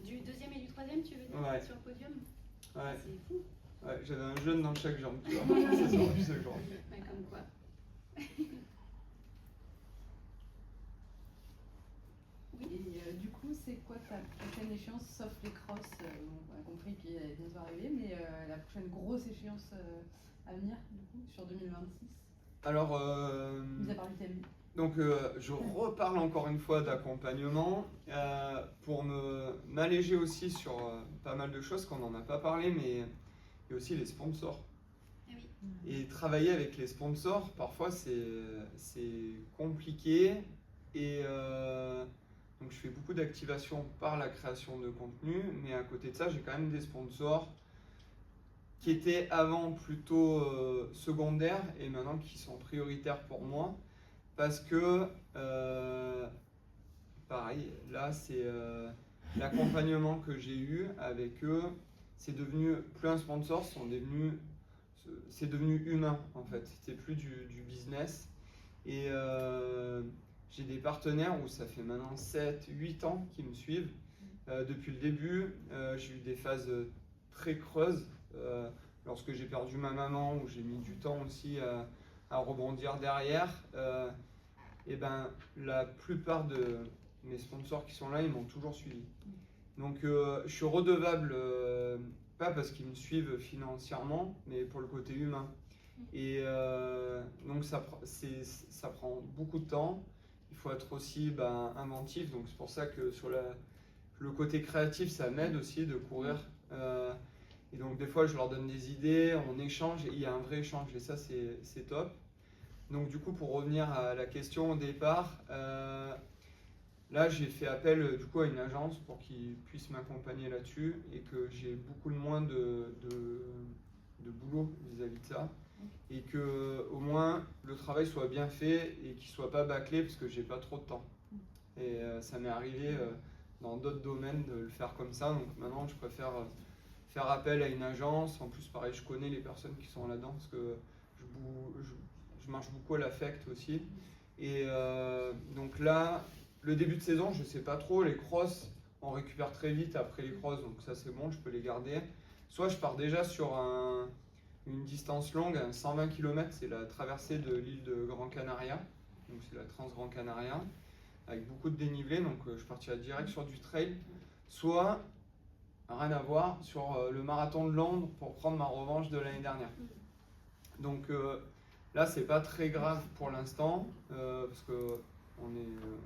Speaker 1: Du deuxième et du troisième, tu veux dire,
Speaker 2: Ouais.
Speaker 1: sur le podium?
Speaker 2: Ouais.
Speaker 1: C'est fou.
Speaker 2: Ouais, j'avais un jeune dans chaque jambe, tu vois. Ça sort du ce genre.
Speaker 1: Ouais, comme quoi.
Speaker 4: Et du coup, c'est quoi ta prochaine échéance, sauf les crosses on a compris qu'il allait bientôt arriver, mais la prochaine grosse échéance à venir, du coup, sur 2026?
Speaker 2: Alors,
Speaker 4: Mis à part l'UTMB.
Speaker 2: donc je reparle encore une fois d'accompagnement pour m'alléger aussi sur pas mal de choses qu'on n'en a pas parlé, mais il y a aussi les sponsors.
Speaker 1: Ah oui.
Speaker 2: Et travailler avec les sponsors, parfois c'est compliqué. Et donc je fais beaucoup d'activation par la création de contenu, mais à côté de ça, j'ai quand même des sponsors qui étaient avant plutôt secondaires et maintenant qui sont prioritaires pour moi. Parce que, pareil, là, c'est l'accompagnement que j'ai eu avec eux, c'est devenu, plus un sponsor, c'est devenu humain en fait, c'est plus du business. Et j'ai des partenaires où ça fait maintenant 7-8 ans qu'ils me suivent. Depuis le début, j'ai eu des phases très creuses. Lorsque j'ai perdu ma maman, où j'ai mis du temps aussi à rebondir derrière, et ben, la plupart de mes sponsors qui sont là, ils m'ont toujours suivi. Donc je suis redevable, pas parce qu'ils me suivent financièrement, mais pour le côté humain. Et donc ça prend beaucoup de temps. Il faut être aussi inventif, donc c'est pour ça que sur le côté créatif, ça m'aide aussi de courir. Et donc des fois, je leur donne des idées, on échange, et il y a un vrai échange, et ça, c'est top. Donc du coup, pour revenir à la question au départ, là, j'ai fait appel du coup à une agence pour qu'ils puissent m'accompagner là-dessus, et que j'ai beaucoup moins de boulot vis-à-vis de ça. Et que au moins le travail soit bien fait et qu'il soit pas bâclé parce que j'ai pas trop de temps. Et ça m'est arrivé dans d'autres domaines de le faire comme ça, donc maintenant je préfère faire appel à une agence. En plus pareil, je connais les personnes qui sont là-dedans parce que je marche beaucoup à l'affect aussi. Et donc là, le début de saison, je sais pas trop, les crosses on récupère très vite après les crosses, donc ça c'est bon, je peux les garder. Soit je pars déjà sur une distance longue, 120 km, c'est la traversée de l'île de Gran Canaria, donc c'est la Trans Gran Canaria, avec beaucoup de dénivelé, donc je partirai direct sur du trail. soit rien à voir sur le marathon de Londres pour prendre ma revanche de l'année dernière. Donc là, c'est pas très grave pour l'instant parce que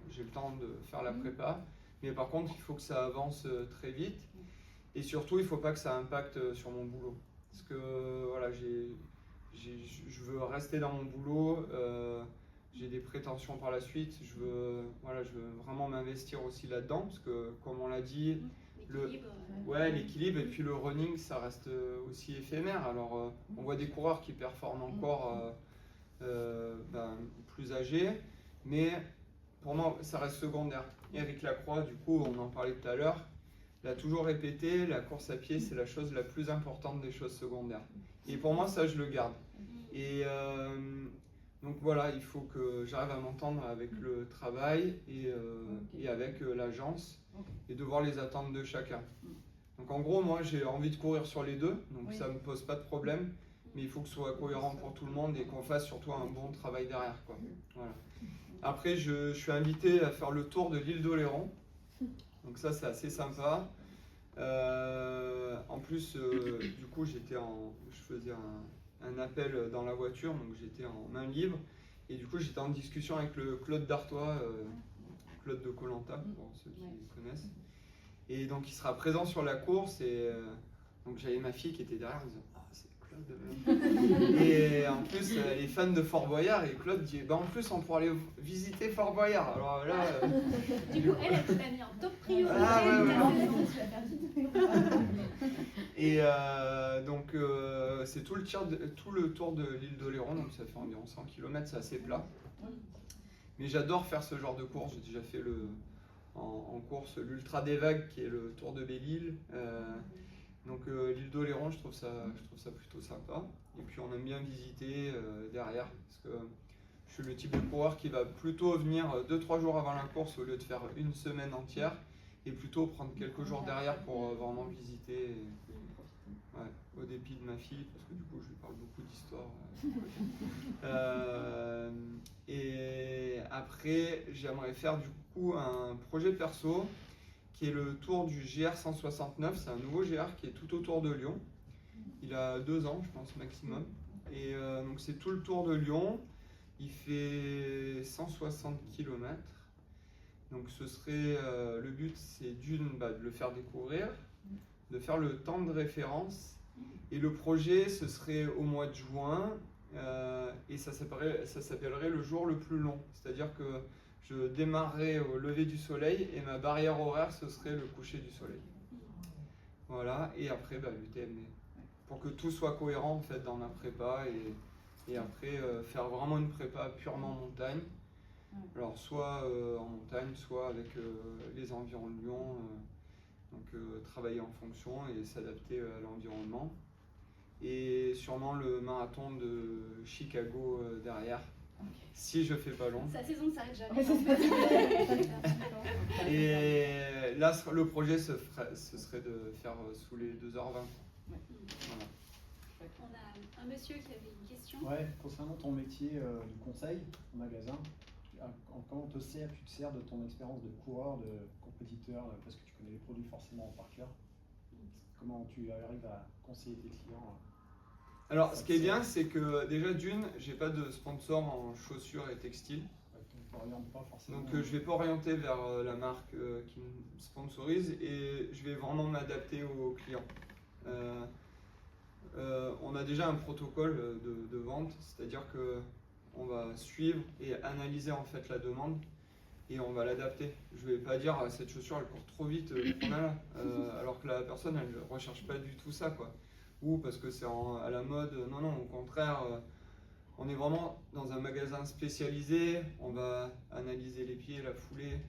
Speaker 2: j'ai le temps de faire la prépa. Mais par contre, il faut que ça avance très vite. Et surtout, il ne faut pas que ça impacte sur mon boulot. Parce que voilà, je veux rester dans mon boulot. J'ai des prétentions par la suite. Je veux vraiment m'investir aussi là-dedans. Parce que, comme on l'a dit, l'équilibre et puis le running, ça reste aussi éphémère. Alors, on voit des coureurs qui performent encore plus âgés. Mais pour moi, ça reste secondaire. Éric Lacroix, du coup, on en parlait tout à l'heure, il a toujours répété, la course à pied, c'est la chose la plus importante des choses secondaires. Et pour moi, ça, je le garde. Et donc voilà, il faut que j'arrive à m'entendre avec le travail et avec l'agence et de voir les attentes de chacun. Donc en gros, moi, j'ai envie de courir sur les deux, donc ça ne me pose pas de problème, mais il faut que ce soit cohérent pour tout le monde et qu'on fasse surtout un bon travail derrière, quoi. Voilà. Après, je suis invité à faire le tour de l'île d'Oléron. Donc ça, c'est assez sympa. En plus, du coup, je faisais un appel dans la voiture, donc j'étais en main libre. Et du coup, j'étais en discussion avec le Claude Dartois, Claude de Koh-Lanta, pour ceux qui connaissent. Et donc, il sera présent sur la course. Et donc, j'avais ma fille qui était derrière, en disant « Ah, c'est Claude !» Et en plus, elle est fan de Fort Boyard. Et Claude dit « En plus, on pourra aller visiter Fort Boyard. » Alors là...
Speaker 1: Du coup, elle t'a mis en top priorité.
Speaker 2: Et donc, c'est tout le tour de l'île d'Oléron. Donc, ça fait environ 100 km, c'est assez plat. Mais j'adore faire ce genre de course. J'ai déjà fait en course l'Ultra des Vagues, qui est le Tour de Belle-Île. Donc l'île d'Oléron, je trouve ça plutôt sympa. Et puis on aime bien visiter derrière, parce que je suis le type de coureur qui va plutôt venir 2-3 jours avant la course au lieu de faire une semaine entière, et plutôt prendre quelques jours derrière pour vraiment visiter. Au dépit de ma fille, parce que du coup je lui parle beaucoup d'histoire. Et après, j'aimerais faire du coup un projet perso qui est le tour du GR 169. C'est un nouveau GR qui est tout autour de Lyon. Il a 2 ans, je pense, maximum. Et donc c'est tout le tour de Lyon. Il fait 160 km. Donc ce serait, le but, c'est de le faire découvrir, de faire le temps de référence. Et le projet, ce serait au mois de juin. Et ça s'appellerait le jour le plus long. C'est-à-dire que je démarrerai au lever du soleil et ma barrière horaire, ce serait le coucher du soleil. Voilà, et après l'UTMB. Pour que tout soit cohérent en fait dans ma prépa et après faire vraiment une prépa purement montagne. Alors soit en montagne, soit avec les environs de Lyon. Donc travailler en fonction et s'adapter à l'environnement. Et sûrement le marathon de Chicago derrière. Si je fais pas long.
Speaker 1: Sa saison ne s'arrête jamais.
Speaker 2: Et là, le projet, ce serait de faire sous les 2h20. Voilà.
Speaker 1: On a un monsieur qui avait une question.
Speaker 5: Ouais, concernant ton métier de conseil au magasin, comment tu te sers de ton expérience de coureur, de compétiteur, parce que tu connais les produits forcément par cœur. Comment tu arrives à conseiller tes clients?
Speaker 2: Alors, ce qui est bien, c'est que déjà j'ai pas de sponsor en chaussures et textiles. Donc je vais pas orienter vers la marque qui me sponsorise et je vais vraiment m'adapter aux clients. On a déjà un protocole de vente, c'est-à-dire que on va suivre et analyser en fait la demande et on va l'adapter. Je vais pas dire cette chaussure elle court trop vite, prenez-la, alors que la personne elle recherche pas du tout ça quoi. Ou parce que c'est à la mode, non, au contraire, on est vraiment dans un magasin spécialisé, on va analyser les pieds, la foulée.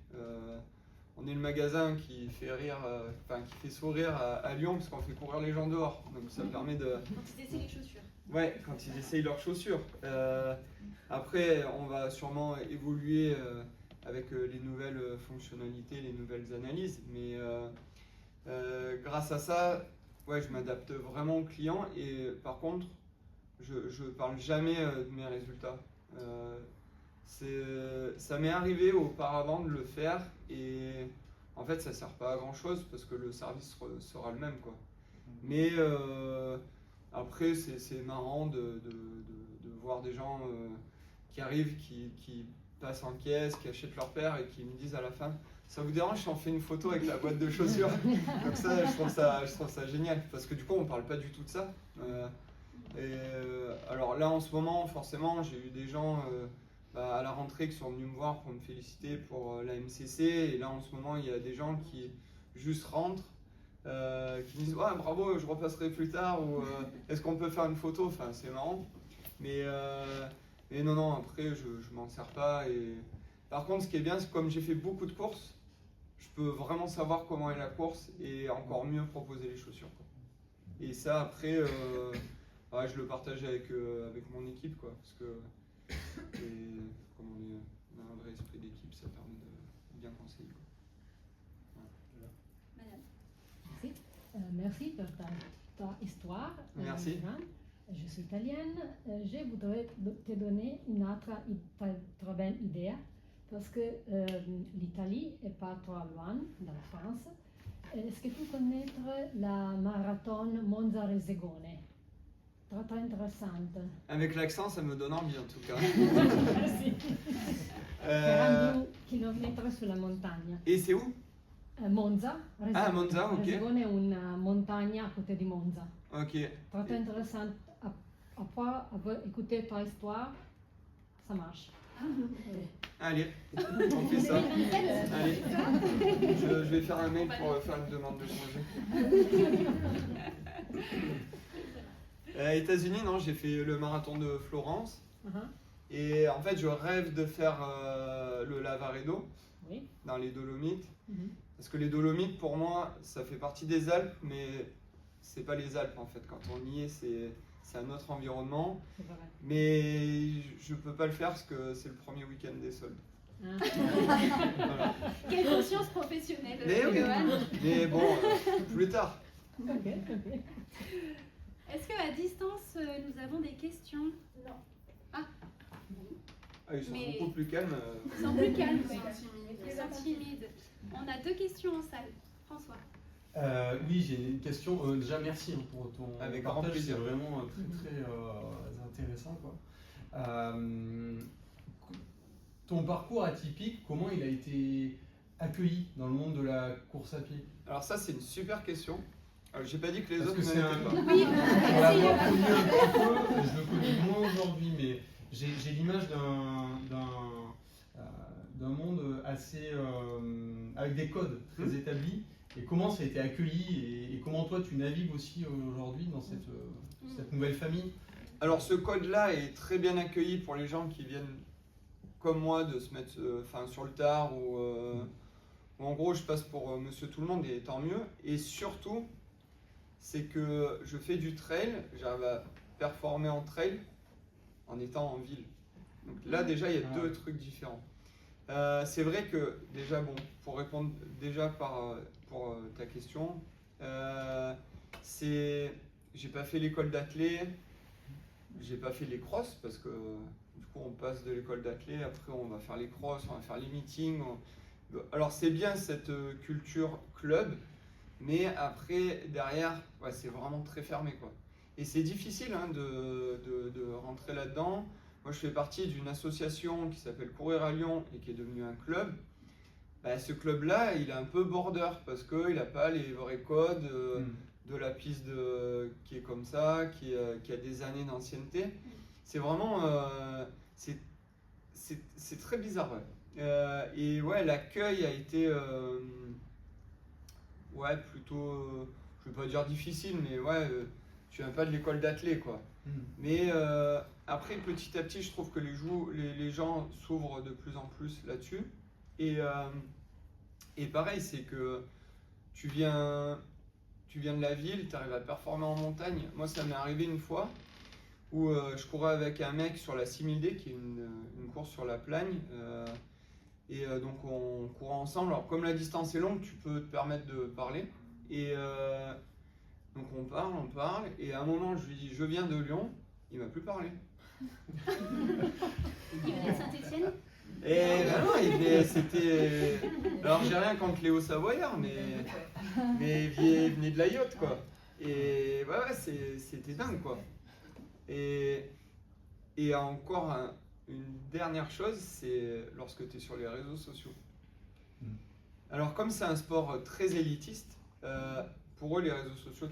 Speaker 2: On est le magasin qui fait qui fait sourire à Lyon parce qu'on fait courir les gens dehors. Donc ça permet de...
Speaker 1: Quand ils essaient les chaussures.
Speaker 2: Ouais, quand ils essayent leurs chaussures. Après, on va sûrement évoluer avec les nouvelles fonctionnalités, les nouvelles analyses. Mais grâce à ça, je m'adapte vraiment aux clients. Et par contre, je parle jamais de mes résultats. Ça m'est arrivé auparavant de le faire et en fait ça sert pas à grand chose parce que le service sera le même quoi. Mais après c'est marrant de voir des gens qui arrivent, qui passent en caisse, qui achètent leur paire et qui me disent à la fin ça vous dérange si on fait une photo avec la boîte de chaussures? Donc ça je trouve ça génial parce que du coup on parle pas du tout de ça. Alors là en ce moment forcément j'ai eu des gens à la rentrée qui sont venus me voir pour me féliciter pour la MCC et là en ce moment il y a des gens qui juste rentrent qui disent ouais bravo je repasserai plus tard ou est-ce qu'on peut faire une photo, enfin c'est marrant mais non après je m'en sers pas et par contre ce qui est bien c'est que comme j'ai fait beaucoup de courses je peux vraiment savoir comment est la course et encore mieux proposer les chaussures quoi. Et ça après je le partage avec mon équipe quoi parce que comme on a un vrai esprit d'équipe ça permet de bien conseiller quoi.
Speaker 1: Madame.
Speaker 6: Merci. Merci pour ta histoire.
Speaker 2: Merci.
Speaker 6: Je suis italienne. Je voudrais te donner une autre très belle idée parce que l'Italie n'est pas trop loin de la France. Est-ce que tu connais la marathon Monza-Resegone? Très intéressante.
Speaker 2: Avec l'accent ça me donne envie en tout cas.
Speaker 6: Merci. 42 km sulla montagna.
Speaker 2: Et c'est où?
Speaker 6: Monza.
Speaker 2: Ah, Monza, ok.
Speaker 6: Resegone è una montagna à côté de Monza.
Speaker 2: Ok.
Speaker 6: Très intéressant. Après avoir écouté ta histoire, ça marche.
Speaker 2: Allez, on fait ça. Allez. Je vais faire un mail pour faire une demande de changer. États-Unis, non, j'ai fait le marathon de Florence. Et en fait, je rêve de faire le Lavaredo
Speaker 6: Oui.
Speaker 2: dans les Dolomites. Parce que les Dolomites, pour moi, ça fait partie des Alpes, mais c'est pas les Alpes en fait. Quand on y est, c'est un autre environnement.
Speaker 6: C'est vrai.
Speaker 2: Mais je peux pas le faire parce que c'est le premier week-end des soldes. Voilà.
Speaker 1: Quelle conscience professionnelle,
Speaker 2: Mais oui,
Speaker 1: Johan.
Speaker 2: mais bon, plus tard.
Speaker 6: Ok.
Speaker 1: Est-ce qu'à distance, nous avons des questions? Non.
Speaker 2: Ah, ils sont
Speaker 1: Mais-
Speaker 2: beaucoup plus calmes.
Speaker 1: Ils sont plus calmes, oui.
Speaker 7: timides.
Speaker 1: Ils sont timides. On a 2 questions en salle. François.
Speaker 8: Oui, j'ai une question. Déjà, merci pour ton
Speaker 2: Avec grand
Speaker 8: partage.
Speaker 2: plaisir.
Speaker 8: C'est vraiment très intéressant, quoi. Ton parcours atypique, comment il a été accueilli dans le monde de la course à pied?
Speaker 2: Alors ça, c'est une super question. Alors, j'ai pas dit que les
Speaker 8: Parce
Speaker 2: autres
Speaker 8: que
Speaker 2: ne
Speaker 8: c'est
Speaker 2: l'étaient pas.
Speaker 1: Oui,
Speaker 8: Pour l'avoir connu un petit peu, je le connais moins aujourd'hui, mais j'ai l'image d'un monde assez avec des codes très établis. Et comment ça a été accueilli et comment toi tu navigues aussi aujourd'hui dans cette nouvelle famille?
Speaker 2: Alors ce code-là est très bien accueilli pour les gens qui viennent comme moi de se mettre sur le tard ou en gros je passe pour monsieur tout le monde et tant mieux. Et surtout, c'est que je fais du trail, j'arrive à performer en trail en étant en ville. Donc là déjà il y a deux trucs différents. C'est vrai que déjà bon, pour répondre déjà pour ta question, j'ai pas fait l'école d'athlé, j'ai pas fait les crosses parce que du coup on passe de l'école d'athlé, après on va faire les crosses, on va faire les meetings. Alors c'est bien cette culture club, mais après derrière c'est vraiment très fermé quoi. Et c'est difficile hein, de rentrer là-dedans. Moi je fais partie d'une association qui s'appelle Courir à Lyon et qui est devenue un club. Ce club-là, il est un peu border parce qu'il n'a pas les vrais codes de la piste qui est comme ça, qui a des années d'ancienneté. C'est vraiment... c'est très bizarre. Ouais. Et ouais, l'accueil a été plutôt... je ne veux pas dire difficile, mais tu viens pas de l'école d'athlé, quoi. Mais après, petit à petit, je trouve que les gens s'ouvrent de plus en plus là-dessus. Et pareil, c'est que tu viens de la ville, tu arrives à performer en montagne. Moi, ça m'est arrivé une fois où je courais avec un mec sur la 6000D, qui est une course sur la Plagne. Donc, on courait ensemble. Alors, comme la distance est longue, tu peux te permettre de parler. Et donc, on parle. Et à un moment, je lui dis, je viens de Lyon. Il m'a plus parlé.
Speaker 1: Il venait de Saint-Étienne.
Speaker 2: Et ben non, c'était. Alors j'ai rien contre Léo Savoyard, mais il venait de la yacht quoi. Et ouais, c'était dingue quoi. Et encore une dernière chose, c'est lorsque tu es sur les réseaux sociaux. Alors comme c'est un sport très élitiste, pour eux les réseaux sociaux,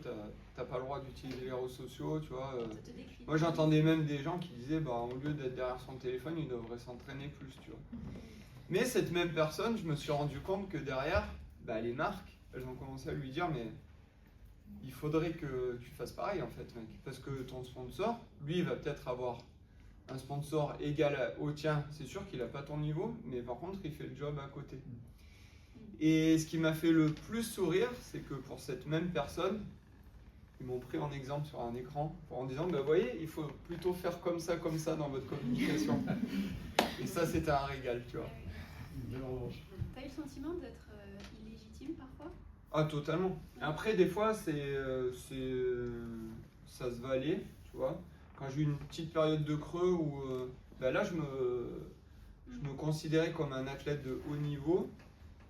Speaker 2: t'as pas le droit d'utiliser les réseaux sociaux, tu vois.
Speaker 1: Ça te décline.
Speaker 2: Moi j'entendais même des gens qui disaient bah au lieu d'être derrière son téléphone, il devrait s'entraîner plus, tu vois. Mais cette même personne, je me suis rendu compte que derrière, bah, les marques, elles ont commencé à lui dire mais il faudrait que tu fasses pareil en fait mec, parce que ton sponsor, lui il va peut-être avoir un sponsor égal au tien, c'est sûr qu'il n'a pas ton niveau, mais par contre il fait le job à côté. Et ce qui m'a fait le plus sourire, c'est que pour cette même personne, ils m'ont pris en exemple sur un écran en disant bah, vous voyez, il faut plutôt faire comme ça dans votre communication. Et ça c'était un régal, tu vois.
Speaker 1: T'as eu le sentiment d'être illégitime parfois?
Speaker 2: Ah totalement. Après des fois ça se valait, tu vois. Quand j'ai eu une petite période de creux où bah là je me considérais comme un athlète de haut niveau,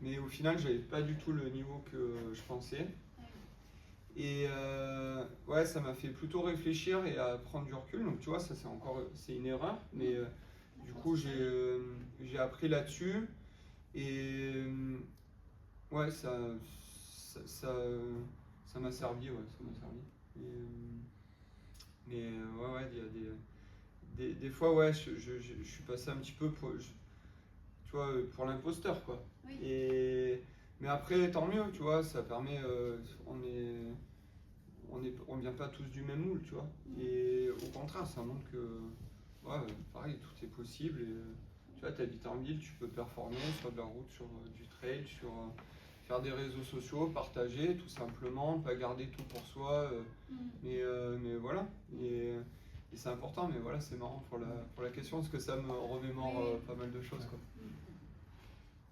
Speaker 2: mais au final j'avais pas du tout le niveau que je pensais. Et ouais, ça m'a fait plutôt réfléchir et à prendre du recul. Donc tu vois, ça c'est une erreur, mais du coup j'ai appris là-dessus et ouais ça m'a servi, ouais, ça m'a servi. Mais ouais, il y a des fois ouais, je suis passé un petit peu pour, tu vois, pour l'imposteur quoi.
Speaker 1: Oui.
Speaker 2: Mais après tant mieux, tu vois, ça permet, on vient pas tous du même moule, tu vois. Et au contraire, ça montre que, ouais, pareil, tout est possible. Et, tu vois, tu habites en ville, tu peux performer sur de la route, sur du trail, sur faire des réseaux sociaux, partager tout simplement, pas garder tout pour soi. Mais voilà. Et c'est important, mais voilà, c'est marrant pour la question parce que ça me remémore pas mal de choses, quoi.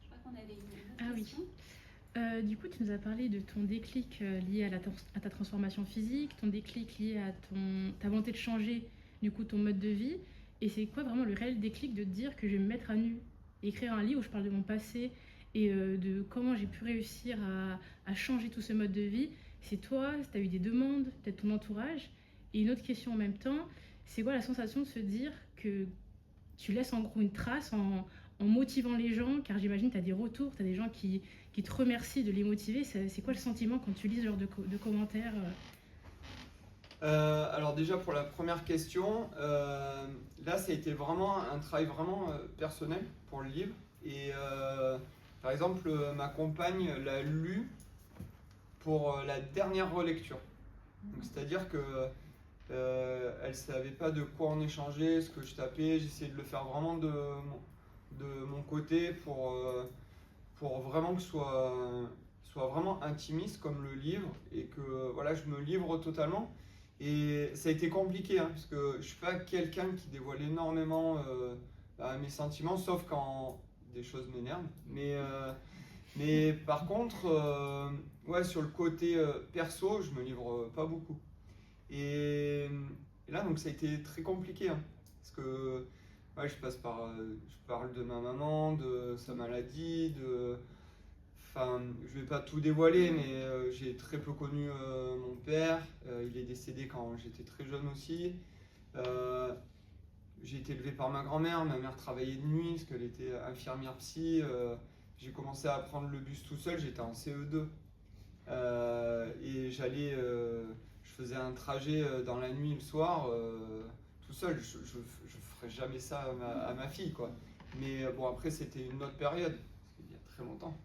Speaker 1: Je crois qu'on avait une
Speaker 7: Ah
Speaker 1: autre
Speaker 7: oui.
Speaker 1: question.
Speaker 7: Du coup, tu nous as parlé de ton déclic lié à ta transformation physique, ton déclic lié à ta volonté de changer du coup ton mode de vie. Et c'est quoi vraiment le réel déclic de te dire que je vais me mettre à nu, écrire un livre où je parle de mon passé et de comment j'ai pu réussir à changer tout ce mode de vie? C'est toi, tu as eu des demandes, peut-être ton entourage. Et une autre question en même temps, c'est quoi la sensation de se dire que tu laisses en gros une trace en motivant les gens, car j'imagine que tu as des retours, tu as des gens qui te remercient de les motiver. C'est quoi le sentiment quand tu lis ce genre de commentaires?
Speaker 2: Alors déjà pour la première question, là ça a été vraiment un travail vraiment personnel pour le livre. Et par exemple, ma compagne l'a lu pour la dernière relecture. Donc c'est-à-dire que elle savait pas de quoi en échanger, ce que je tapais. J'essayais de le faire vraiment de mon côté pour vraiment que ce soit vraiment intimiste comme le livre et que voilà, je me livre totalement. Et ça a été compliqué, hein, parce que je suis pas quelqu'un qui dévoile énormément mes sentiments, sauf quand des choses m'énervent. Mais par contre, ouais, sur le côté perso, je me livre pas beaucoup. Et là, donc, ça a été très compliqué, hein, parce que ouais, je parle de ma maman, de sa maladie, enfin, je vais pas tout dévoiler, mais j'ai très peu connu mon père. Il est décédé quand j'étais très jeune aussi. J'ai été élevé par ma grand-mère. Ma mère travaillait de nuit parce qu'elle était infirmière psy. J'ai commencé à prendre le bus tout seul. J'étais en CE2 et je faisais un trajet dans la nuit le soir tout seul. Je ferais jamais ça à ma fille, quoi. Mais bon, après c'était une autre période. Très longtemps.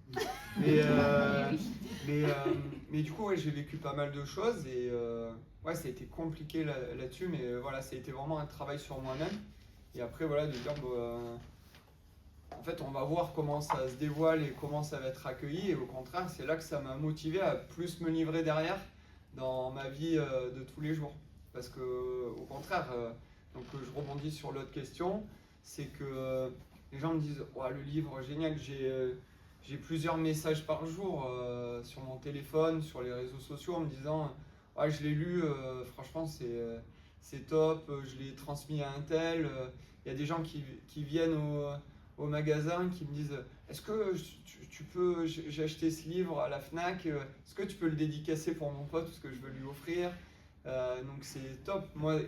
Speaker 2: Mais du coup, ouais, j'ai vécu pas mal de choses et ouais, ça a été compliqué là-dessus, mais voilà, ça a été vraiment un travail sur moi-même. Et après, voilà, de dire, en fait, on va voir comment ça se dévoile et comment ça va être accueilli. Et au contraire, c'est là que ça m'a motivé à plus me livrer derrière dans ma vie de tous les jours. Parce que, au contraire, donc je rebondis sur l'autre question, c'est que les gens me disent, oh, le livre, génial, j'ai plusieurs messages par jour sur mon téléphone, sur les réseaux sociaux en me disant ouais, je l'ai lu, franchement c'est top, je l'ai transmis à un tel. Il y a des gens qui viennent au magasin qui me disent est-ce que tu peux, j'ai acheté ce livre à la Fnac, est-ce que tu peux le dédicacer pour mon pote parce que je veux lui offrir. Donc c'est top. Moi,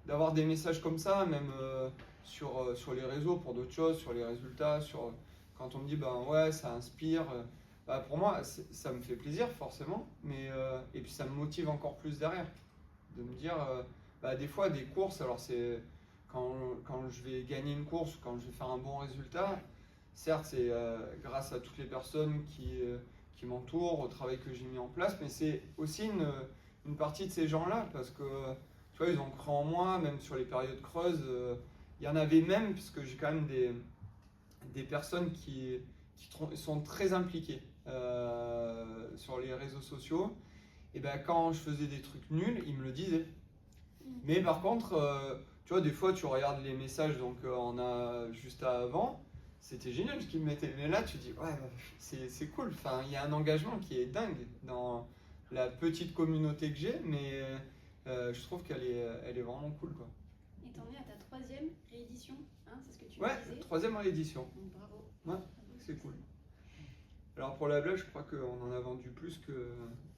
Speaker 2: d'avoir des messages comme ça, même sur les réseaux pour d'autres choses, sur les résultats, quand on me dit ben ouais, ça inspire. Pour moi, ça me fait plaisir forcément, mais et puis ça me motive encore plus derrière, de me dire, des fois des courses, alors c'est quand je vais gagner une course, quand je vais faire un bon résultat, certes c'est grâce à toutes les personnes qui m'entourent, au travail que j'ai mis en place, mais c'est aussi une partie de ces gens-là, parce que tu vois, ils ont cru en moi, même sur les périodes creuses, il y en avait même, puisque j'ai quand même des personnes qui sont très impliquées sur les réseaux sociaux, et ben quand je faisais des trucs nuls, ils me le disaient. Mais par contre, tu vois, des fois tu regardes les messages, donc on a juste avant, c'était génial ce qu'ils me mettaient. Mais là tu dis, ouais, c'est cool, enfin, il y a un engagement qui est dingue dans la petite communauté que j'ai, mais je trouve qu'elle est vraiment cool, quoi.
Speaker 1: Et t'en es à ta 3e réédition, hein, c'est ce que tu
Speaker 2: Ouais,
Speaker 1: disais.
Speaker 2: 3e réédition.
Speaker 1: Donc, bravo.
Speaker 2: Ouais, c'est cool. Alors pour la blague, je crois qu'on en a vendu plus que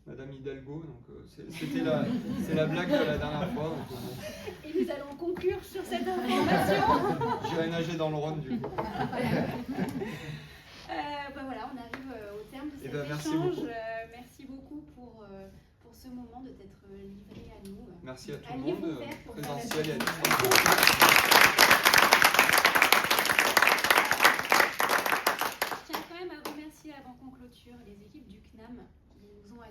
Speaker 2: Madame Hidalgo, donc c'est la blague de la dernière fois. Donc,
Speaker 1: Et nous allons conclure sur cette information.
Speaker 2: j'irai nager dans le Rhône du coup.
Speaker 1: Voilà, on arrive au terme de cet
Speaker 2: merci
Speaker 1: échange.
Speaker 2: beaucoup.
Speaker 1: Merci beaucoup pour ce moment de t'être livré à nous.
Speaker 2: Merci à tout le
Speaker 1: Alliez
Speaker 2: monde,
Speaker 1: vos pères pour faire la
Speaker 2: présentiel et à
Speaker 1: suite.
Speaker 2: distance.
Speaker 1: Je tiens quand même à remercier avant qu'on clôture les équipes du CNAM qui nous ont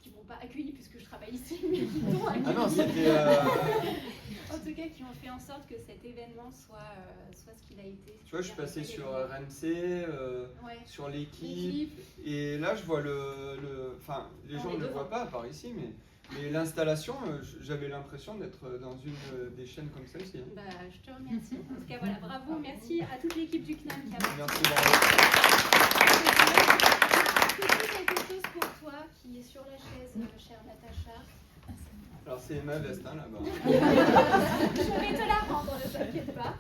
Speaker 1: qui m'ont pas accueillis puisque je travaille ici, mais qui t'ont accueilli.
Speaker 2: Ah non, c'était...
Speaker 1: En tout cas, qui ont fait en sorte que cet événement soit ce qu'il a été.
Speaker 2: Tu vois, je suis passé sur RMC,
Speaker 1: Ouais.
Speaker 2: sur l'équipe, et là je vois enfin, les gens ne le voient pas par ici, mais l'installation, j'avais l'impression d'être dans une des chaînes comme celle-ci. Hein.
Speaker 1: Bah, je te remercie. En tout cas, voilà, bravo, merci à toute l'équipe du CNAM qui a
Speaker 2: Merci, bravo.
Speaker 1: C'est quelque chose pour toi qui est sur la chaise, chère Natacha.
Speaker 2: Alors c'est ma veste, hein, là-bas.
Speaker 1: Je vais te la rendre, ne t'inquiète pas.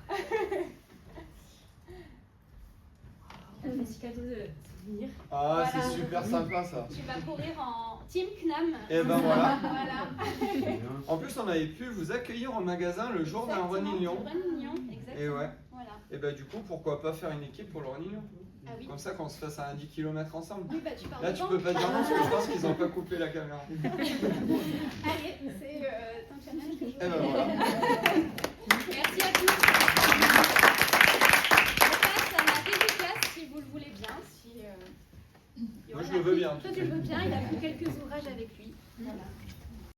Speaker 1: Un petit cadeau de souvenir.
Speaker 2: Ah,
Speaker 1: Voilà.
Speaker 2: c'est super sympa ça.
Speaker 1: Tu vas courir en Team CNAM.
Speaker 2: Et ben voilà.
Speaker 1: Voilà.
Speaker 2: En plus, on avait pu vous accueillir au magasin le jour d'un Running Lyon.
Speaker 1: Running Lyon, exactement.
Speaker 2: Et ouais.
Speaker 1: Voilà.
Speaker 2: Et ben du coup, pourquoi pas faire une équipe pour le Running Lyon?
Speaker 1: Ah oui.
Speaker 2: Comme ça, qu'on se fasse un 10 km ensemble.
Speaker 1: Oui, bah tu parles
Speaker 2: Là,
Speaker 1: de
Speaker 2: tu
Speaker 1: vent.
Speaker 2: peux pas dire non parce que je pense qu'ils ont pas coupé la caméra.
Speaker 1: Allez, c'est ton challenge que je
Speaker 2: Et ben voilà.
Speaker 1: Merci à tous. On passe à la dédicace si vous le voulez bien.
Speaker 2: Moi, je le veux bien.
Speaker 1: Toi, tu le veux bien. Il a pris quelques ouvrages avec lui. Voilà.